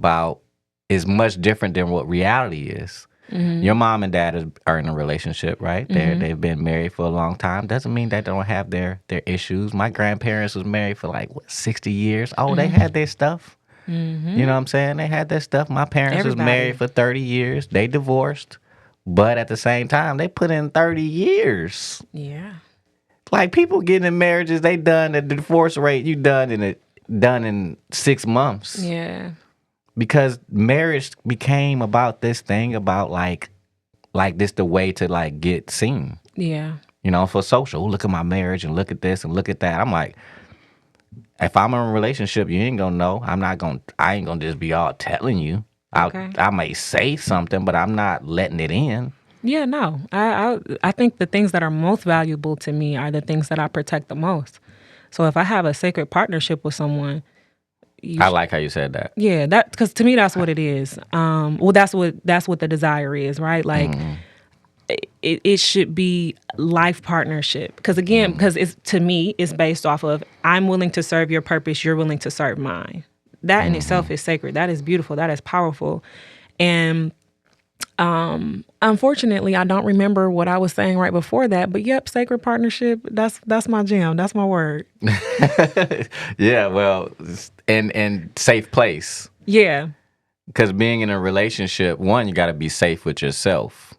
much different than what reality is. Your mom and dad are in a relationship, right? They've been married for a long time. Doesn't mean they don't have their issues. My grandparents was married for 60 years. Oh, they had their stuff. You know what I'm saying? They had their stuff. My parents was married for 30 years. They divorced. But at the same time, they put in 30 years. Yeah. Like, people getting in marriages, they done the divorce rate, you done in 6 months. Yeah. Because marriage became about this thing about like this the way to like get seen. Yeah. You know, for social. Look at my marriage and look at this and look at that. I'm like, if I'm in a relationship, you ain't gonna know. I ain't gonna just be all telling you. Okay. I may say something, but I'm not letting it in. Yeah, no. I think the things that are most valuable to me are the things that I protect the most. So if I have a sacred partnership with someone, I like how you said that. yeah, that because to me that's what it is. Well, that's what the desire is, right? Like it should be life partnership. Because again, because it's to me, it's based off of I'm willing to serve your purpose, you're willing to serve mine. That in itself is sacred. That is beautiful. That is powerful. And unfortunately, I don't remember what I was saying right before that. But yep, sacred partnership. That's my jam. That's my word. Yeah, well, and safe place. Yeah. Because being in a relationship, one, you got to be safe with yourself.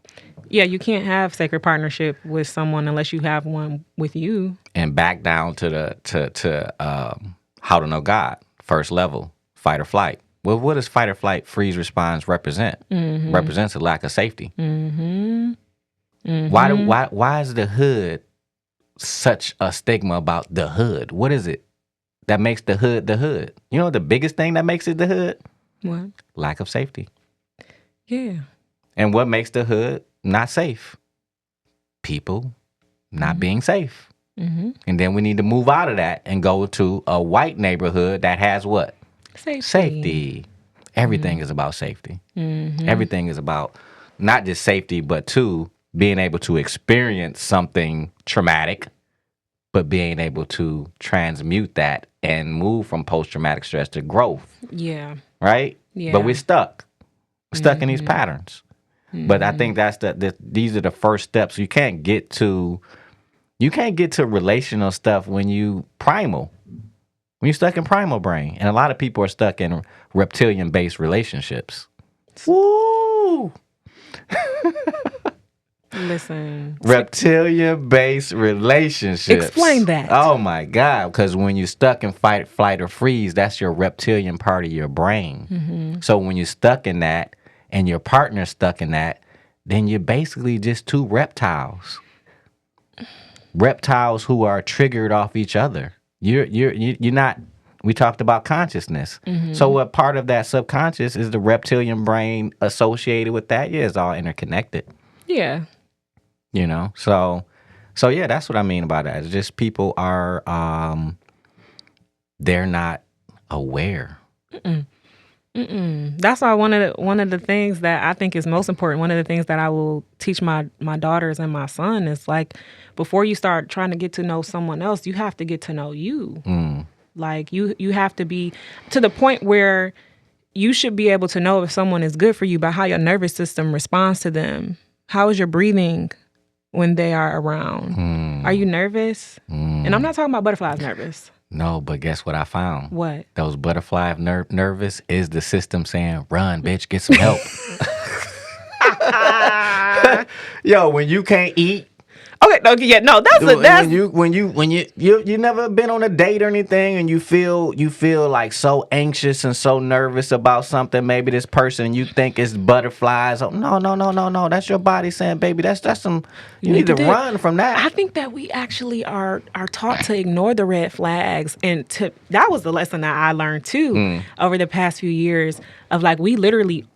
Yeah, you can't have sacred partnership with someone unless you have one with you. And back down to how to know God, first level, fight or flight. Well, what does fight or flight, freeze, response represent? Represents a lack of safety. Why is the hood such a stigma about the hood? What is it that makes the hood the hood? You know the biggest thing that makes it the hood? What? Lack of safety. Yeah. And what makes the hood not safe? People not being safe. And then we need to move out of that and go to a white neighborhood that has what? Safety. Everything is about safety. Everything is about not just safety, but two, being able to experience something traumatic, but being able to transmute that and move from post-traumatic stress to growth. Yeah. Right? Yeah. But we're stuck in these patterns. But I think that's these are the first steps. You can't get to relational stuff when you primal. When you're stuck in primal brain. And a lot of people are stuck in reptilian-based relationships. Woo! Listen. Reptilian-based relationships. Explain that. Oh, my God. Because when you're stuck in fight, flight, or freeze, that's your reptilian part of your brain. So when you're stuck in that and your partner's stuck in that, then you're basically just two reptiles. Reptiles who are triggered off each other. You're not. We talked about consciousness. So what part of that subconscious is the reptilian brain associated with that? Yeah, it's all interconnected. Yeah. You know, so yeah, that's what I mean about that. It's just people are they're not aware. That's why one of the things that I think is most important, one of the things that I will teach my daughters and my son is like, before you start trying to get to know someone else, you have to get to know you. Like you have to be to the point where you should be able to know if someone is good for you by how your nervous system responds to them. How is your breathing when they are around? Are you nervous? And I'm not talking about butterflies nervous. No, but guess what I found? What? Those butterfly nervous is the system saying, run, bitch, get some help. Yo, when you can't eat. Okay, yeah, no, that's when you never been on a date or anything and you feel like so anxious and so nervous about something, maybe this person you think is butterflies. Oh, no. That's your body saying, baby, that's some you need to run from that. I think that we actually are taught to ignore the red flags, and that was the lesson that I learned too over the past few years of like we literally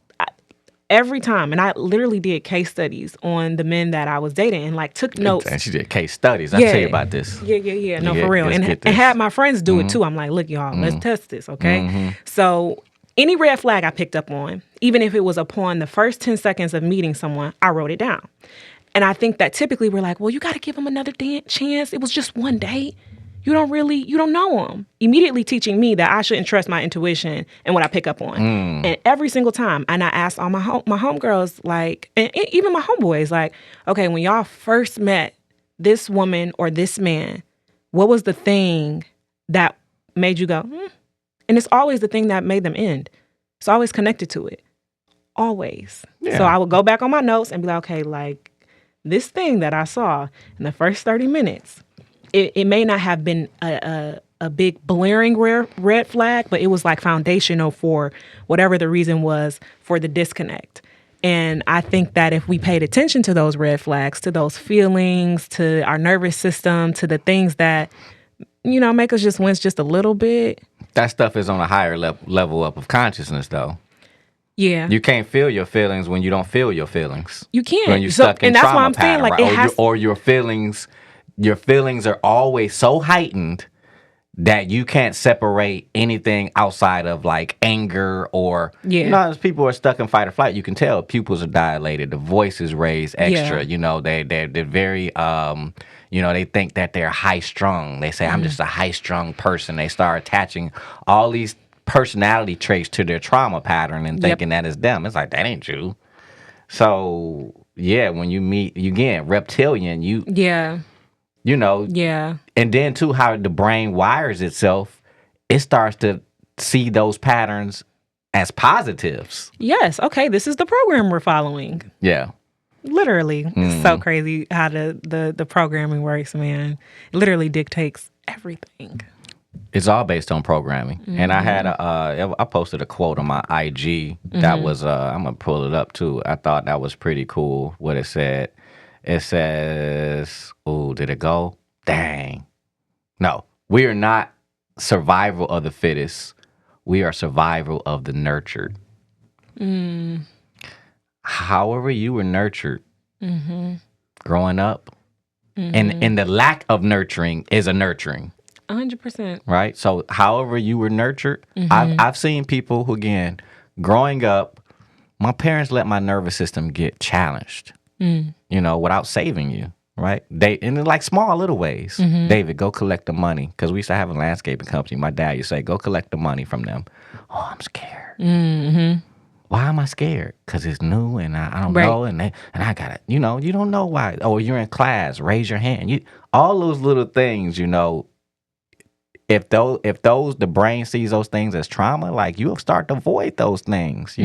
every time, and I literally did case studies on the men that I was dating and like took notes. And she did case studies. I'll tell you about this. Yeah. No, for real. And had my friends do it too. I'm like, look, y'all, let's test this, okay? So any red flag I picked up on, even if it was upon the first 10 seconds of meeting someone, I wrote it down. And I think that typically we're like, well, you got to give them another chance. It was just one date. You don't know them. Immediately teaching me that I shouldn't trust my intuition and what I pick up on. And every single time, and I asked all my homegirls, like, and even my homeboys, like, okay, when y'all first met this woman or this man, what was the thing that made you go, And it's always the thing that made them end. It's always connected to it. Always. Yeah. So I would go back on my notes and be like, okay, like, this thing that I saw in the first 30 minutes, it may not have been a big blaring red flag, but it was like foundational for whatever the reason was for the disconnect. And I think that if we paid attention to those red flags, to those feelings, to our nervous system, to the things that, make us just wince just a little bit. That stuff is on a higher level up of consciousness, though. Yeah. You can't feel your feelings when you don't feel your feelings. You can't. When you're stuck in and that's trauma why I'm saying, pattern, like, right? Or your feelings are always so heightened that you can't separate anything outside of like anger or as people are stuck in fight or flight. You can tell pupils are dilated, the voice is raised extra. They're very they think that they're high strung. They say I'm just a high strung person. They start attaching all these personality traits to their trauma pattern and thinking that is them. It's like that ain't you. So when you meet again reptilian, and then too, how the brain wires itself, it starts to see those patterns as positives. Yes. Okay. This is the program we're following. Yeah. Literally. It's so crazy how the programming works, man. It literally dictates everything. It's all based on programming. And I had I posted a quote on my IG that was, I'm going to pull it up too. I thought that was pretty cool what it said. It says, did it go? Dang. No, we are not survival of the fittest. We are survival of the nurtured. However you were nurtured growing up, and the lack of nurturing is a nurturing. 100%. Right? So however you were nurtured, I've seen people who, again, growing up, my parents let my nervous system get challenged, without saving you. Right? In like small little ways. David, go collect the money. Because we used to have a landscaping company. My dad used to say, go collect the money from them. Oh, I'm scared. Why am I scared? Because it's new and I don't know. And I got it. You don't know why. Oh, you're in class. Raise your hand. All those little things, if the brain sees those things as trauma, like you'll start to avoid those things,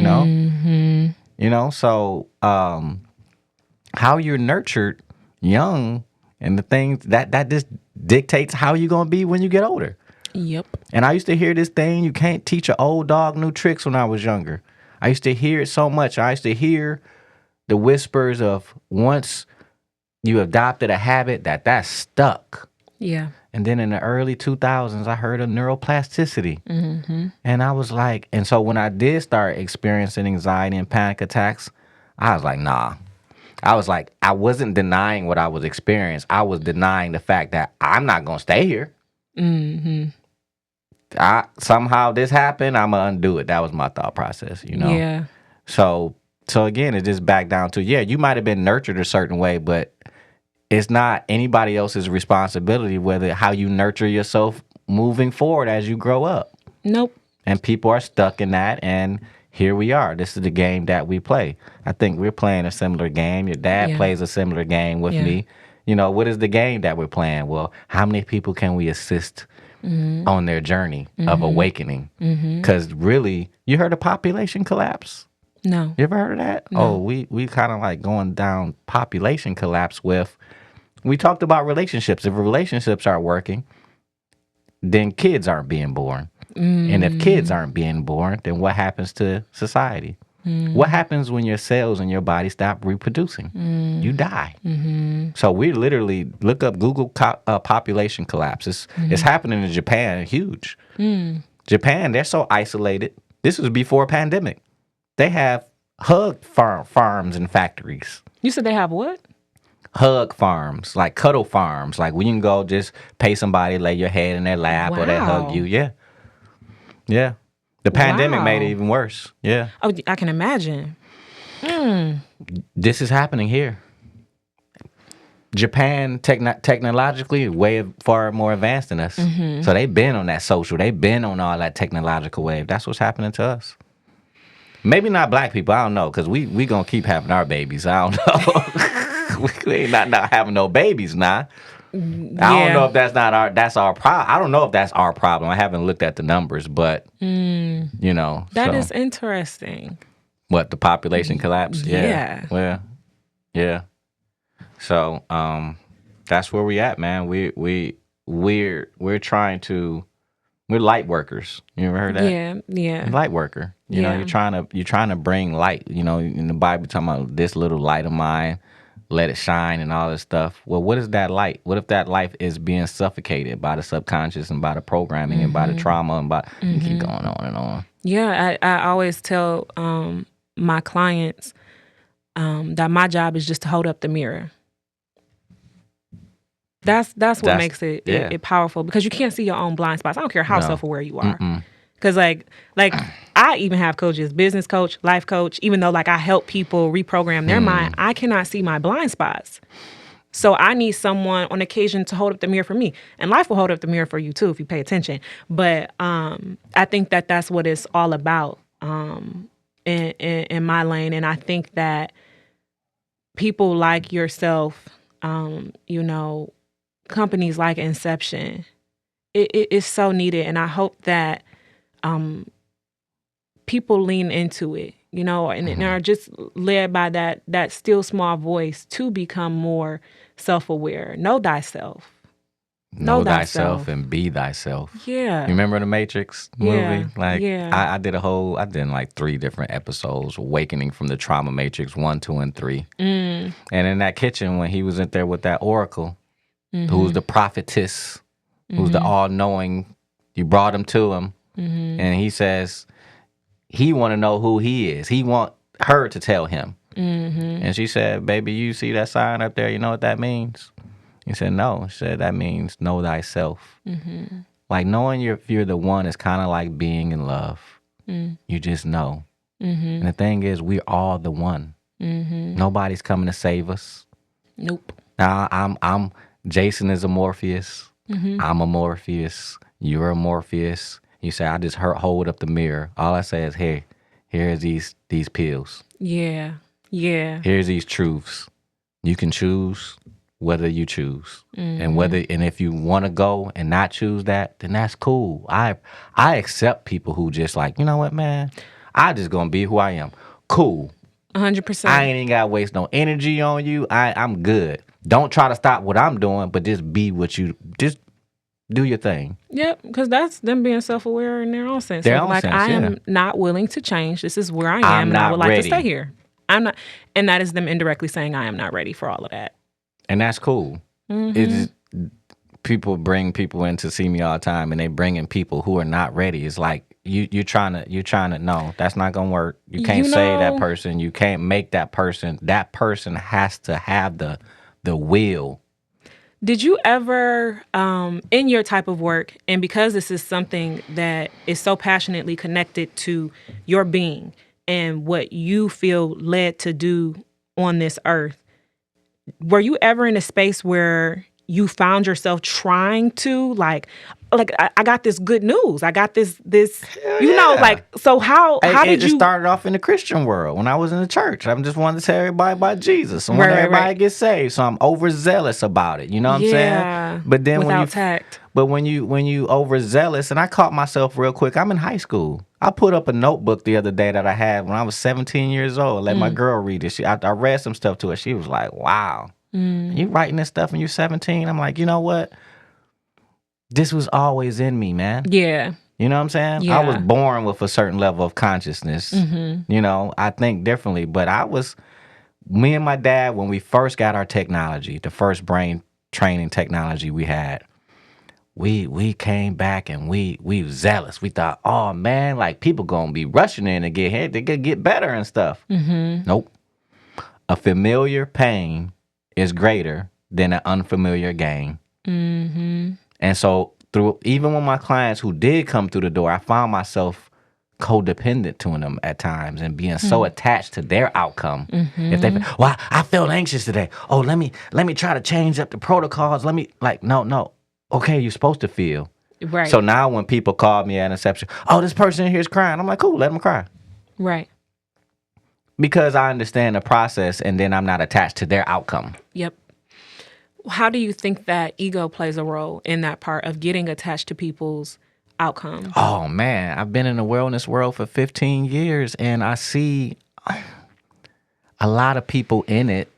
So how you're nurtured young and the things that just dictates how you're going to be when you get older. Yep. And I used to hear this thing, you can't teach an old dog new tricks when I was younger. I used to hear it so much. I used to hear the whispers of once you adopted a habit that's stuck. Yeah. And then in the early 2000s, I heard of neuroplasticity. And I was like, and so when I did start experiencing anxiety and panic attacks, I was like, nah. I was like, I wasn't denying what I was experiencing. I was denying the fact that I'm not going to stay here. Somehow this happened, I'm going to undo it. That was my thought process, Yeah. So again, it just back down to, you might have been nurtured a certain way, but it's not anybody else's responsibility how you nurture yourself moving forward as you grow up. Nope. And people are stuck in that, and here we are. This is the game that we play. I think we're playing a similar game. Your dad plays a similar game with me. What is the game that we're playing? Well, how many people can we assist on their journey of awakening? Because really, you heard of population collapse? No. You ever heard of that? No. Oh, we kind of like going down population collapse with, we talked about relationships. If relationships aren't working, then kids aren't being born. And if kids aren't being born, then what happens to society? What happens when your cells in your body stop reproducing? You die. So we literally look up Google population collapse. It's happening in Japan, huge. Japan, they're so isolated. This was before pandemic. They have hug farms and factories. You said they have what? Hug farms, like cuddle farms. Like when you can go just pay somebody, lay your head in their lap, or they hug you. Yeah. Yeah. The pandemic made it even worse. Yeah. Oh, I can imagine. This is happening here. Japan, technologically, way far more advanced than us. So they've been on that social. They've been on all that technological wave. That's what's happening to us. Maybe not black people. I don't know, because we going to keep having our babies. I don't know. we ain't not having no babies now. I don't know if that's our problem. I don't know if that's our problem. I haven't looked at the numbers, but that is interesting. What, the population collapse? Yeah. Well, yeah. So that's where we at, man. We're trying to, we're light workers. You ever heard that? Yeah. Light worker. You know, Yeah. you're trying to bring light. You know, in the Bible talking about this little light of mine, let it shine and all this stuff. Well, what is that light? What if that light is being suffocated by the subconscious and by the programming and by the trauma and by you keep going on and on. Yeah, I always tell my clients that my job is just to hold up the mirror. That's what makes it powerful, because you can't see your own blind spots. I don't care how self-aware you are. Because like I even have coaches, business coach, life coach, even though like I help people reprogram their mind, I cannot see my blind spots. So I need someone on occasion to hold up the mirror for me. And life will hold up the mirror for you too if you pay attention. But I think that that's what it's all about in my lane. And I think that people like yourself, you know, companies like Inception, it is so needed. And I hope that people lean into it, you know, and are just led by that still small voice to become more self-aware. Know thyself. Know thyself and be thyself. Yeah. You remember the Matrix movie? Yeah. Like Yeah. I did like 3 different episodes, Awakening from the Trauma Matrix 1, 2, and 3. And in that kitchen when he was in there with that oracle, who's the prophetess, who's the all-knowing, you brought him to him, and he says he want to know who he is. He want her to tell him. And she said, baby, you see that sign up there? You know what that means? He said, no. She said, that means know thyself. Like knowing you're the one is kind of like being in love. You just know. And the thing is, we're all the one. Nobody's coming to save us. Nope. Now, I'm Jason is a Morpheus. I'm a Morpheus. You're a Morpheus. You say, I just hold up the mirror. All I say is, here's these pills. Yeah. Yeah. Here's these truths. You can choose whether you choose. And if you want to go and not choose that, then that's cool. I accept people who just like, you know what, man? I just gonna be who I am. Cool. 100%. I ain't even gotta waste no energy on you. I'm good. Don't try to stop what I'm doing, but just be just do your thing. Yep, because that's them being self-aware in their own sense. Their So, own like, sense, I yeah. am not willing to change. This is where I am, I'm and I not would like ready. to stay here. I'm not, and that is them indirectly saying I am not ready for all of that. And that's cool. It's people bring people in to see me all the time, and they bring in people who are not ready. It's like you're trying to no, that's not gonna work. You can't save that person. You can't make that person. That person has to have the will. Did you ever, in your type of work, and because this is something that is so passionately connected to your being and what you feel led to do on this earth, were you ever in a space where you found yourself trying to like I got this good news. I got this you know, like, so how did you? It started off in the Christian world when I was in the church. I just wanted to tell everybody about Jesus. I want everybody to get saved. So I'm overzealous about it. You know what I'm saying? But then without tact. But when you overzealous, and I caught myself real quick. I'm in high school. I put up a notebook the other day that I had when I was 17 years old. Let my girl read it. I read some stuff to her. She was like, wow. You writing this stuff when you're 17? I'm like, you know what? This was always in me, man. Yeah. You know what I'm saying? Yeah. I was born with a certain level of consciousness. You know, I think differently. But me and my dad, when we first got our technology, the first brain training technology we had, we came back and we was zealous. We thought, oh man, like people gonna be rushing in to get hit, they could get better and stuff. Nope. A familiar pain is greater than an unfamiliar gain. And so even when my clients who did come through the door, I found myself codependent to them at times and being so attached to their outcome. If they, well, I felt anxious today. Oh, let me try to change up the protocols. No. Okay, you're supposed to feel. Right. So now when people call me at Inception, oh, this person here is crying. I'm like, cool, let them cry. Right. Because I understand the process and then I'm not attached to their outcome. Yep. How do you think that ego plays a role in that part of getting attached to people's outcomes? Oh, man. I've been in the wellness world for 15 years, and I see a lot of people in it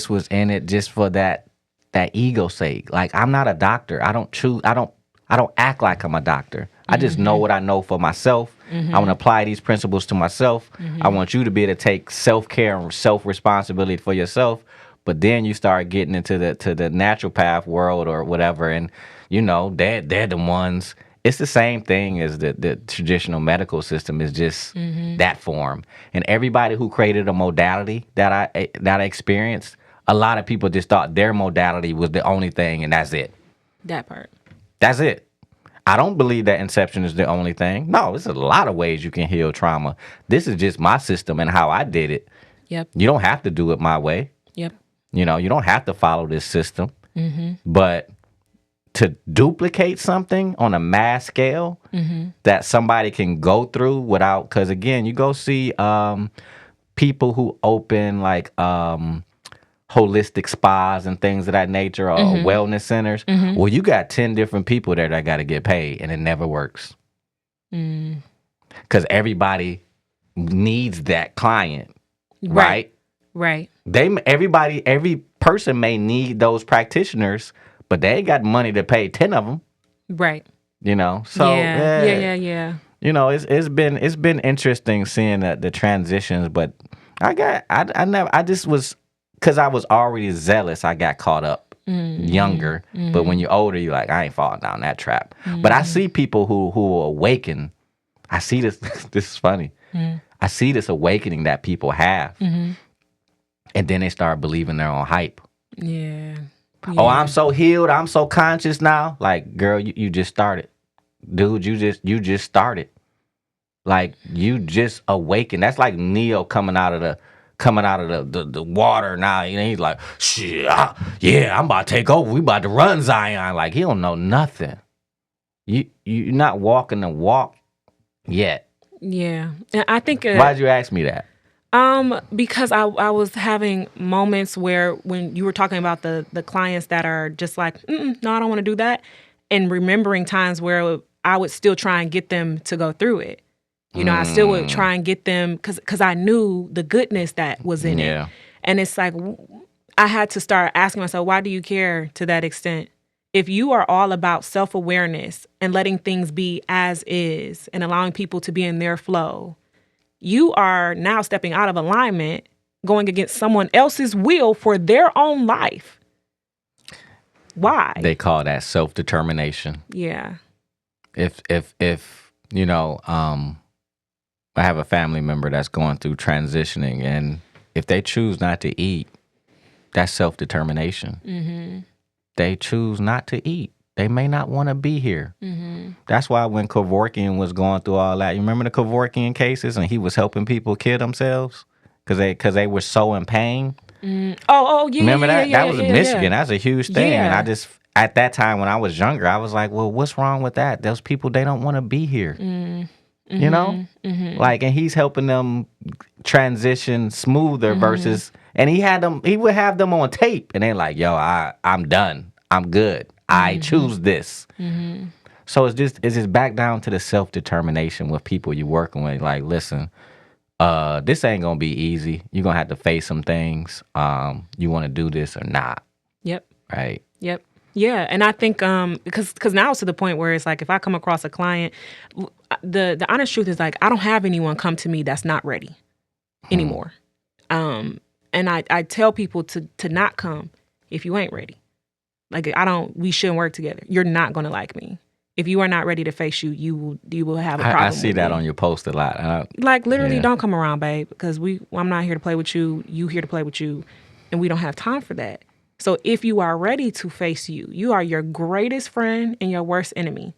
was in it just for that ego sake. Like, I'm not a doctor. I don't act like I'm a doctor. I just know what I know for myself, I want to apply these principles to myself. I want you to be able to take self-care and self-responsibility for yourself. But then you start getting into the naturopath world or whatever, and they're the ones. It's the same thing as the traditional medical system. Is just that form. And everybody who created a modality that I experienced, a lot of people just thought their modality was the only thing, and that's it. That part. That's it. I don't believe that inception is the only thing. No, there's a lot of ways you can heal trauma. This is just my system and how I did it. Yep. You don't have to do it my way. Yep. You don't have to follow this system. But to duplicate something on a mass scale that somebody can go through without, because again, you go see people who open like holistic spas and things of that nature, or wellness centers. Well, you got 10 different people there that got to get paid, and it never works. Because everybody needs that client, right? Right. Every person may need those practitioners, but they ain't got money to pay 10 of them. Right. So yeah. It's been interesting seeing the transitions, but I just was, because I was already zealous, I got caught up younger. But when you're older, you're like, I ain't falling down that trap. But I see people who awaken. I see this. This is funny. I see this awakening that people have, and then they start believing their own hype. Yeah. Oh, I'm so healed. I'm so conscious now. Like, girl, you just started, dude. You just started. Like, you just awakened. That's like Neo coming out of the water now. He's like, shit, I'm about to take over. We about to run Zion. Like, he don't know nothing. You're not walking the walk yet. Yeah. I think... Why'd you ask me that? Because I was having moments where when you were talking about the clients that are just like, no, I don't want to do that. And remembering times where I would still try and get them to go through it. I still would try and get them because I knew the goodness that was in it. And it's like, I had to start asking myself, why do you care to that extent? If you are all about self-awareness and letting things be as is and allowing people to be in their flow, you are now stepping out of alignment, going against someone else's will for their own life. Why? They call that self-determination. Yeah. If I have a family member that's going through transitioning, and if they choose not to eat, that's self-determination. They choose not to eat. They may not want to be here. That's why when Kevorkian was going through all that, you remember the Kevorkian cases, and he was helping people kill themselves because they were so in pain. Oh, yeah. Remember that? Yeah, that was in Michigan. Yeah. That's a huge thing. Yeah. And I just, at that time when I was younger, I was like, well, what's wrong with that? Those people, they don't want to be here. Like, and he's helping them transition smoother versus, and he would have them on tape, and they're like, yo, I'm done. I'm good. I choose this. So it's just back down to the self-determination with people you're working with. Like, listen, this ain't gonna be easy. You're gonna have to face some things. You want to do this or not? Yep. Right. Yep. Yeah, and I think because now it's to the point where it's like if I come across a client, the honest truth is like I don't have anyone come to me that's not ready anymore. And I tell people to not come if you ain't ready. Like we shouldn't work together. You're not gonna like me. If you are not ready to face you will have a problem. I see that on your post a lot. Like literally, don't come around, babe, because I'm not here to play with you. You here to play with you, and we don't have time for that. So if you are ready to face you are your greatest friend and your worst enemy.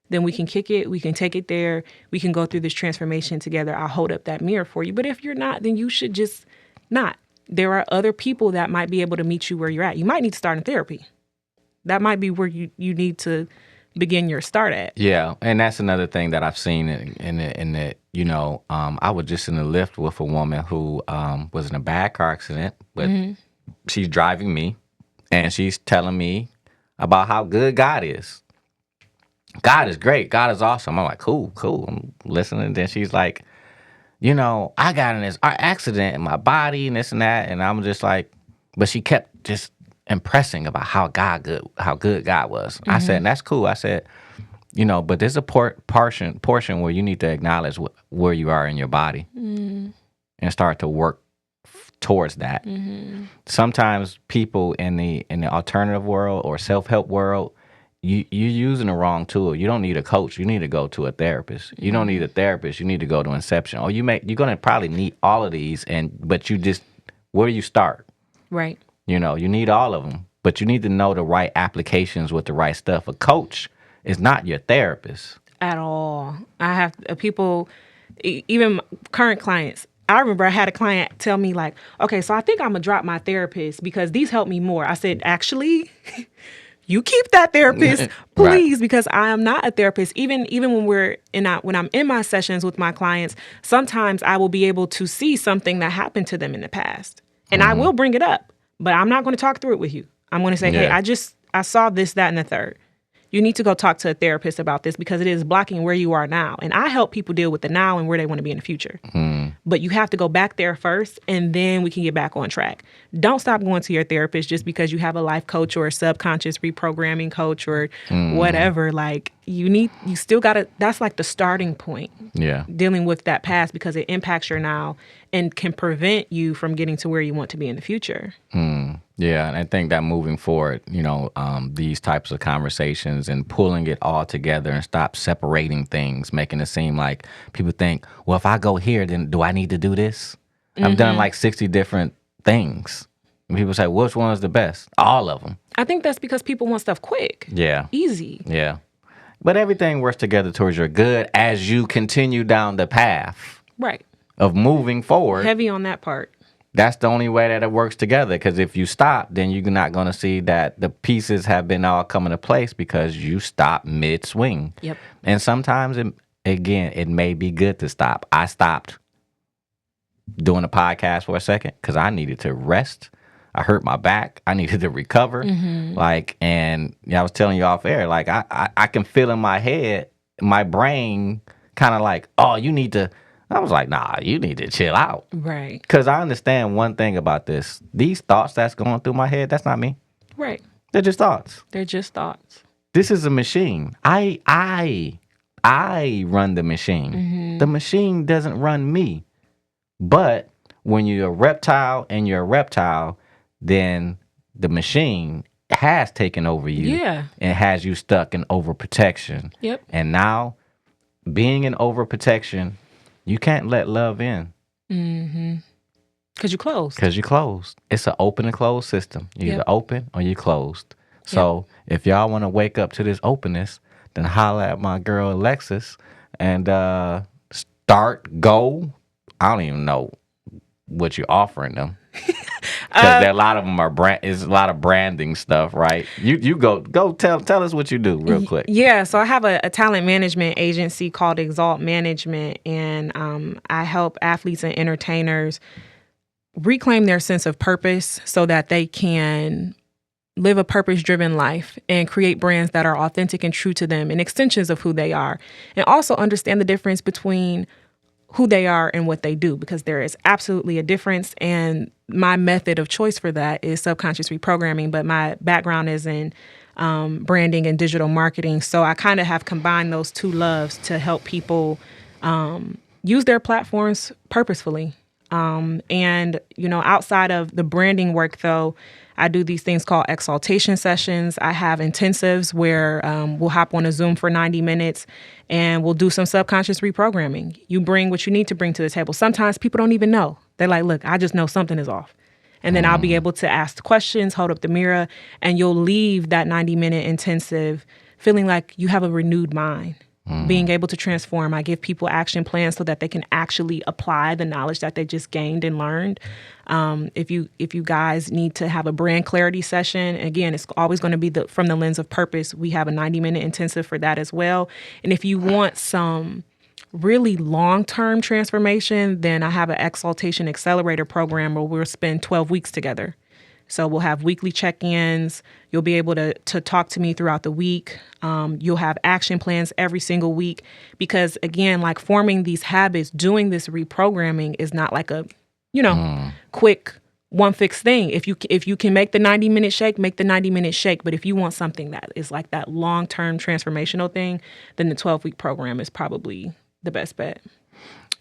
Then we can kick it. We can take it there. We can go through this transformation together. I'll hold up that mirror for you. But if you're not, then you should just not. There are other people that might be able to meet you where you're at. You might need to start in therapy. That might be where you need to begin your start at. Yeah, and that's another thing that I've seen in the I was just in the lift with a woman who was in a bad car accident, but she's driving me, and she's telling me about how good God is. God is great. God is awesome. I'm like, cool. I'm listening. Then she's like, I got in this accident in my body and this and that, and I'm just like, but she kept just impressing about how good God was. I said, that's cool. I said, But there's a portion where you need to acknowledge where you are in your body and start to work towards that. Sometimes people in the alternative world or self-help world, you're using the wrong tool. You don't need a coach. You need to go to a therapist. You don't need a therapist. You need to go to Inception. Or you're going to probably need all of these, but where do you start? Right. You need all of them, but you need to know the right applications with the right stuff. A coach is not your therapist. At all. I have people, even current clients. I remember I had a client tell me like, okay, so I think I'm going to drop my therapist because these help me more. I said, actually, you keep that therapist, please, right. Because I am not a therapist. Even when I'm in my sessions with my clients, sometimes I will be able to see something that happened to them in the past. And I will bring it up, but I'm not going to talk through it with you. I'm going to say, hey, I saw this, that, and the third. You need to go talk to a therapist about this because it is blocking where you are now. And I help people deal with the now and where they want to be in the future. But you have to go back there first, and then we can get back on track. Don't stop going to your therapist just because you have a life coach or a subconscious reprogramming coach or whatever. Like, you still got to, that's like the starting point. Yeah. Dealing with that past because it impacts your now and can prevent you from getting to where you want to be in the future. Yeah, and I think that moving forward, these types of conversations and pulling it all together and stop separating things, making it seem like people think, well, if I go here, then do I need to do this? I've done like 60 different things. And people say, which one is the best? All of them. I think that's because people want stuff quick. Yeah. Easy. Yeah. But everything works together towards your good as you continue down the path. Right. Of moving forward. Heavy on that part. That's the only way that it works together. Because if you stop, then you're not going to see that the pieces have been all coming to place because you stop mid-swing. Yep. And sometimes, it may be good to stop. I stopped doing a podcast for a second because I needed to rest. I hurt my back. I needed to recover. And I was telling you off air, like I can feel in my head, my brain kind of like, oh, you need to. I was like, nah, you need to chill out. Right. Because I understand one thing about this. These thoughts that's going through my head, that's not me. Right. They're just thoughts. They're just thoughts. This is a machine. I run the machine. The machine doesn't run me. But when you're a reptile, then the machine has taken over you and has you stuck in overprotection. Yep. And now, being in overprotection, you can't let love in. Because you're closed. Because you're closed. It's an open and closed system. You're either open or you're closed. So if y'all want to wake up to this openness, then holla at my girl Alexis and go. I don't even know what you're offering them. Because a lot of them are is a lot of branding stuff, right? You go tell us what you do real quick. Yeah, so I have a talent management agency called Exalt Management, and I help athletes and entertainers reclaim their sense of purpose so that they can live a purpose-driven life and create brands that are authentic and true to them and extensions of who they are, and also understand the difference between who they are and what they do, because there is absolutely a difference. And my method of choice for that is subconscious reprogramming, but my background is in branding and digital marketing. So I kind of have combined those two loves to help people use their platforms purposefully. And, outside of the branding work, though, I do these things called exaltation sessions. I have intensives where we'll hop on a Zoom for 90 minutes and we'll do some subconscious reprogramming. You bring what you need to bring to the table. Sometimes people don't even know. They're like, look, I just know something is off. And then I'll be able to ask questions, hold up the mirror, and you'll leave that 90-minute intensive feeling like you have a renewed mind. Being able to transform. I give people action plans so that they can actually apply the knowledge that they just gained and learned. If you guys need to have a brand clarity session, again, it's always going to be from the lens of purpose. We have a 90-minute intensive for that as well. And if you want some really long-term transformation, then I have an Exaltation Accelerator program where we'll spend 12 weeks together. So we'll have weekly check-ins. You'll be able to talk to me throughout the week. You'll have action plans every single week because, again, like forming these habits, doing this reprogramming is not like a, quick one fixed thing. If you can make the 90-minute shake, make the 90-minute shake. But if you want something that is like that long-term transformational thing, then the 12-week program is probably the best bet.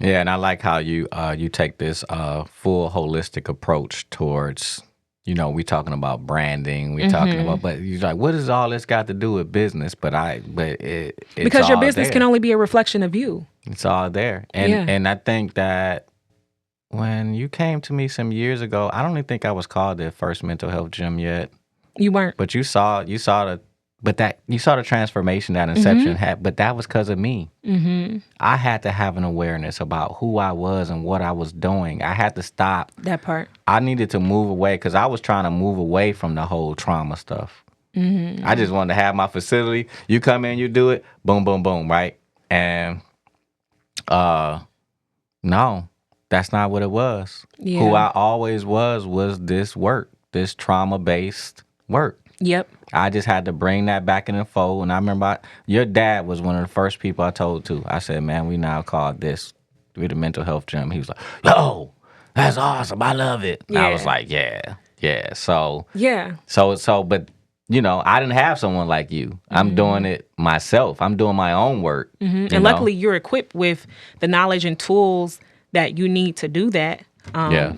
Yeah, and I like how you take this full holistic approach towards, we talking about branding, we talking about, but you're like, what does all this got to do with business? It's because your all business there. can only be a reflection of you. It's all there, and I think that when you came to me some years ago, I don't even think I was called the first mental health gym yet. You weren't, but you saw the transformation that Inception had, but that was because of me. I had to have an awareness about who I was and what I was doing. I had to stop. That part. I needed to move away because I was trying to move away from the whole trauma stuff. I just wanted to have my facility. You come in, you do it, boom, boom, boom, right? And no, that's not what it was. Yeah. Who I always was this work, this trauma-based work. Yep. I just had to bring that back in the fold. And I remember your dad was one of the first people I told to. I said, man, we now call this the mental health gym. He was like, yo, that's awesome. I love it. And I was like, yeah. So, but, I didn't have someone like you. I'm doing it myself. I'm doing my own work. And luckily you're equipped with the knowledge and tools that you need to do that.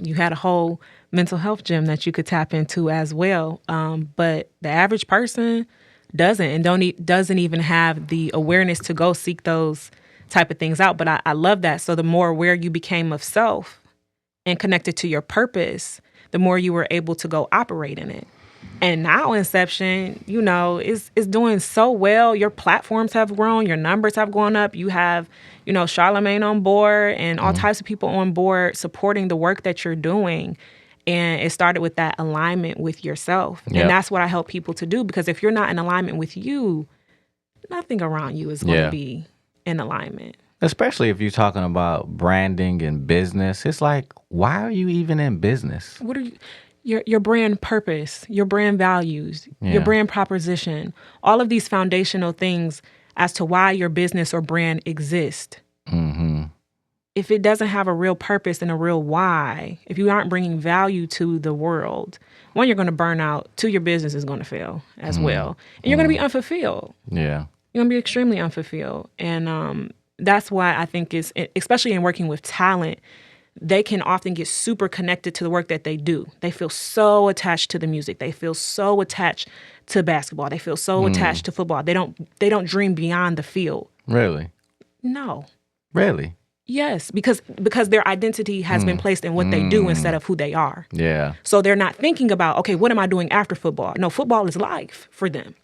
You had a whole mental health gym that you could tap into as well. But the average person doesn't doesn't even have the awareness to go seek those type of things out. But I love that. So the more aware you became of self and connected to your purpose, the more you were able to go operate in it. And now Inception, is doing so well. Your platforms have grown. Your numbers have gone up. You have, Charlemagne on board and all types of people on board supporting the work that you're doing. And it started with that alignment with yourself. Yep. And that's what I help people to do. Because if you're not in alignment with you, nothing around you is going to be in alignment. Especially if you're talking about branding and business. It's like, why are you even in business? What are you... Your brand purpose, your brand values, your brand proposition, all of these foundational things as to why your business or brand exists. If it doesn't have a real purpose and a real why, if you aren't bringing value to the world, one, you're going to burn out. Two, your business is going to fail as well. And you're going to be unfulfilled. Yeah. You're going to be extremely unfulfilled. And that's why I think especially in working with talent, they can often get super connected to the work that they do. They feel so attached to the music. They feel so attached to basketball. They feel so attached to football. They don't dream beyond the field. Really? No. Really? Yes, because their identity has been placed in what they do instead of who they are. Yeah. So they're not thinking about, okay, what am I doing after football? No, football is life for them.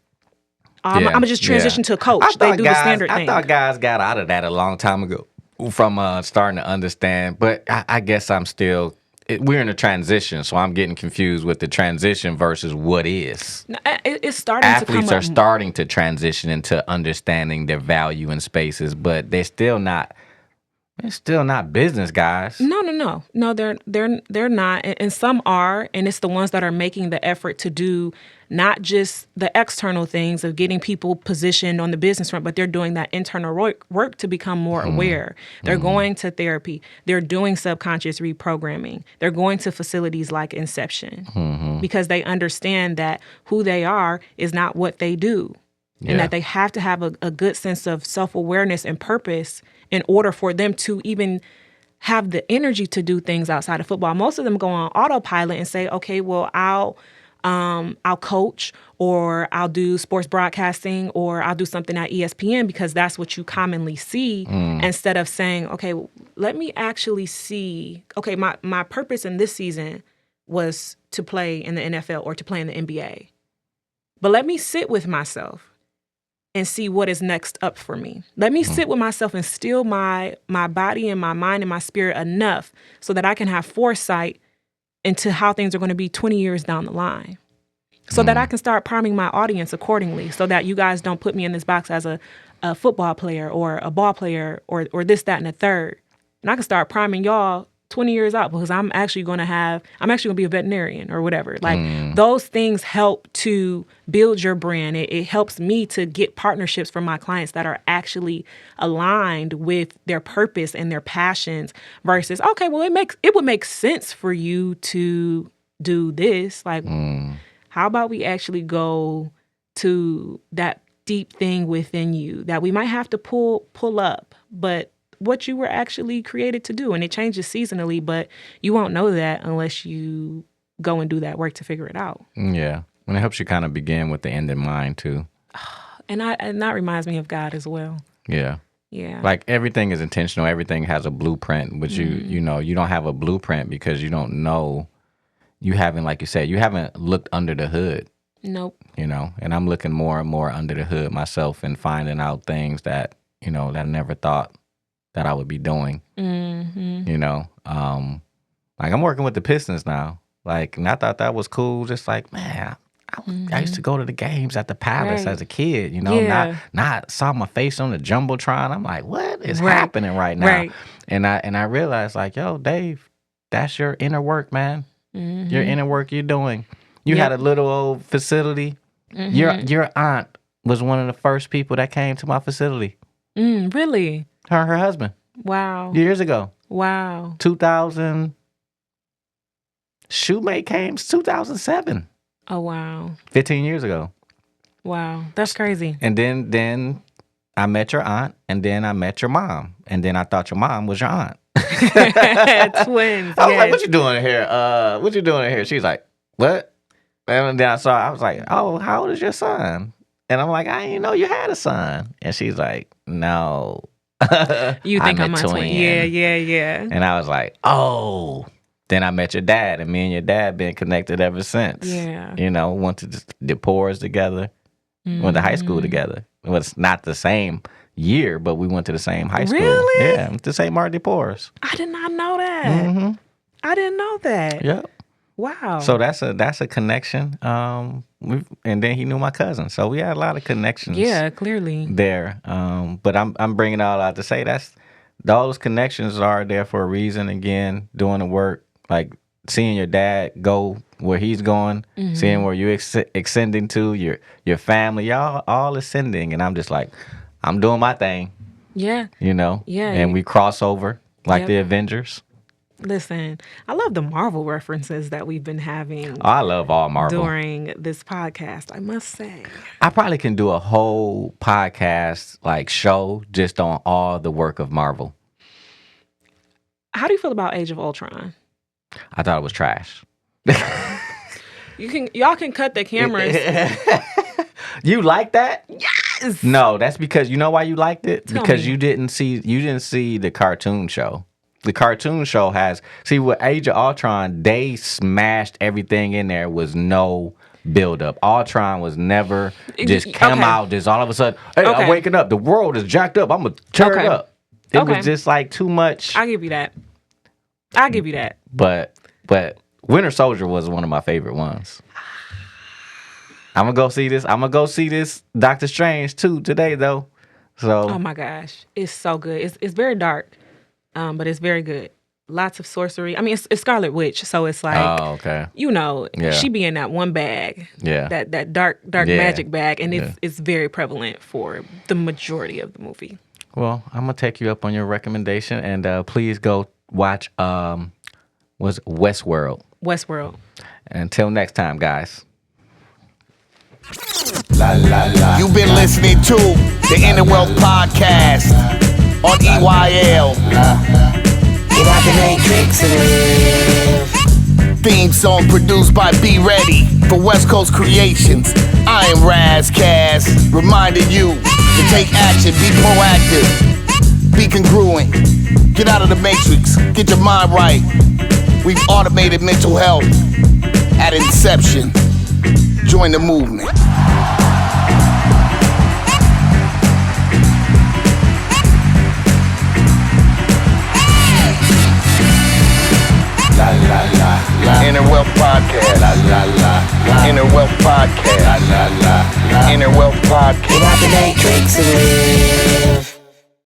I'm going to just transition to a coach. They do the standard thing. I thought guys got out of that a long time ago. From starting to understand, but I guess I'm still, we're in a transition, so I'm getting confused with the transition versus what is. It's starting to come up. Athletes are starting to transition into understanding their value in spaces, but they're still not business guys. No, they're not, and some are, and it's the ones that are making the effort to do not just the external things of getting people positioned on the business front, but they're doing that internal work to become more aware. They're going to therapy. They're doing subconscious reprogramming. They're going to facilities like Inception because they understand that who they are is not what they do. And that they have to have a good sense of self-awareness and purpose in order for them to even have the energy to do things outside of football. Most of them go on autopilot and say, okay, well, I'll coach, or I'll do sports broadcasting, or I'll do something at ESPN because that's what you commonly see, instead of saying, okay, let me actually see, okay, my purpose in this season was to play in the NFL or to play in the NBA. But let me sit with myself and see what is next up for me. Let me sit with myself and still my body and my mind and my spirit enough so that I can have foresight into how things are going to be 20 years down the line. So that I can start priming my audience accordingly, so that you guys don't put me in this box as a football player or a ball player or this, that, and the third. And I can start priming y'all 20 years out because I'm actually going to be a veterinarian or whatever. Like those things help to build your brand. It helps me to get partnerships from my clients that are actually aligned with their purpose and their passions versus, okay, well, it would make sense for you to do this. Like, how about we actually go to that deep thing within you that we might have to pull up, but what you were actually created to do. And it changes seasonally, but you won't know that unless you go and do that work to figure it out. Yeah. And it helps you kind of begin with the end in mind too. And that reminds me of God as well. Yeah. Yeah. Like everything is intentional. Everything has a blueprint, but you know, you don't have a blueprint because you don't know. You haven't, like you said, you haven't looked under the hood. Nope. You know, and I'm looking more and more under the hood myself and finding out things that, you know, that I never thought that I would be doing. Mm-hmm. You know, like I'm working with the Pistons now. Like, and I thought that was cool. Just like, man, I used to go to the games at the Palace as a kid, you know, not saw my face on the Jumbotron. I'm like, what is happening right now? Right. And I realized like, yo, Dave, that's your inner work, man. Your inner work you're doing. You had a little old facility. Your aunt was one of the first people that came to my facility. Really? Her husband. Wow. Years ago. Wow. 2000. Shoemate came 2007. Oh, wow. 15 years ago. Wow. That's crazy. And then I met your aunt, and then I met your mom, and then I thought your mom was your aunt. Twins. I was like, what you doing here? What you doing here? She's like, what? And then I was like, oh, how old is your son? And I'm like, I didn't know you had a son. And she's like, no. You think I'm a my twin? Yeah. And I was like, oh. Then I met your dad, and me and your dad been connected ever since. Yeah. You know, went to the Poors together, went to high school together. It was not the same year, but we went to the same high school. Really? Yeah, went to St. Martin de Poors. I did not know that. I didn't know that. Yep. Wow. So that's a connection. And then he knew my cousin, so we had a lot of connections. Yeah, clearly There. But I'm bringing it all out to say those connections are there for a reason. Again, doing the work, like seeing your dad go where he's going, seeing where you're ascending to, your family, y'all all ascending, and I'm just like, I'm doing my thing. Yeah. You know. Yeah. And we cross over like the Avengers. Listen, I love the Marvel references that we've been having. I love all Marvel during this podcast, I must say. I probably can do a whole podcast like show just on all the work of Marvel. How do you feel about Age of Ultron? I thought it was trash. Y'all can cut the cameras. You like that? Yes. No, that's because you know why you liked it? Tell Because me. you didn't see the cartoon show. The cartoon show with Age of Ultron, they smashed everything in there was no build up. Ultron was never just come out just all of a sudden, hey, I'm waking up. The world is jacked up. I'm going to tear it up. It was just like too much. I'll give you that. But Winter Soldier was one of my favorite ones. I'm gonna go see this Doctor Strange too today though. So oh my gosh, it's so good. It's very dark, but it's very good. Lots of sorcery. I mean, it's Scarlet Witch, so it's like you know, she be in that one bag, that dark magic bag, and it's very prevalent for the majority of the movie. Well, I'm gonna take you up on your recommendation, and please go watch was Westworld. Until next time, guys. You've been listening to the Inner Wealth Podcast on EYL. Get out the matrix and live. Theme song produced by Be Ready for West Coast Creations. I am Razcast, reminding you to take action, be proactive, be congruent, get out of the matrix, get your mind right. We've automated mental health at inception. Join the movement. Inner Wealth Podcast. Inner Wealth Podcast. Inner Wealth Podcast. Get out the matrix and live.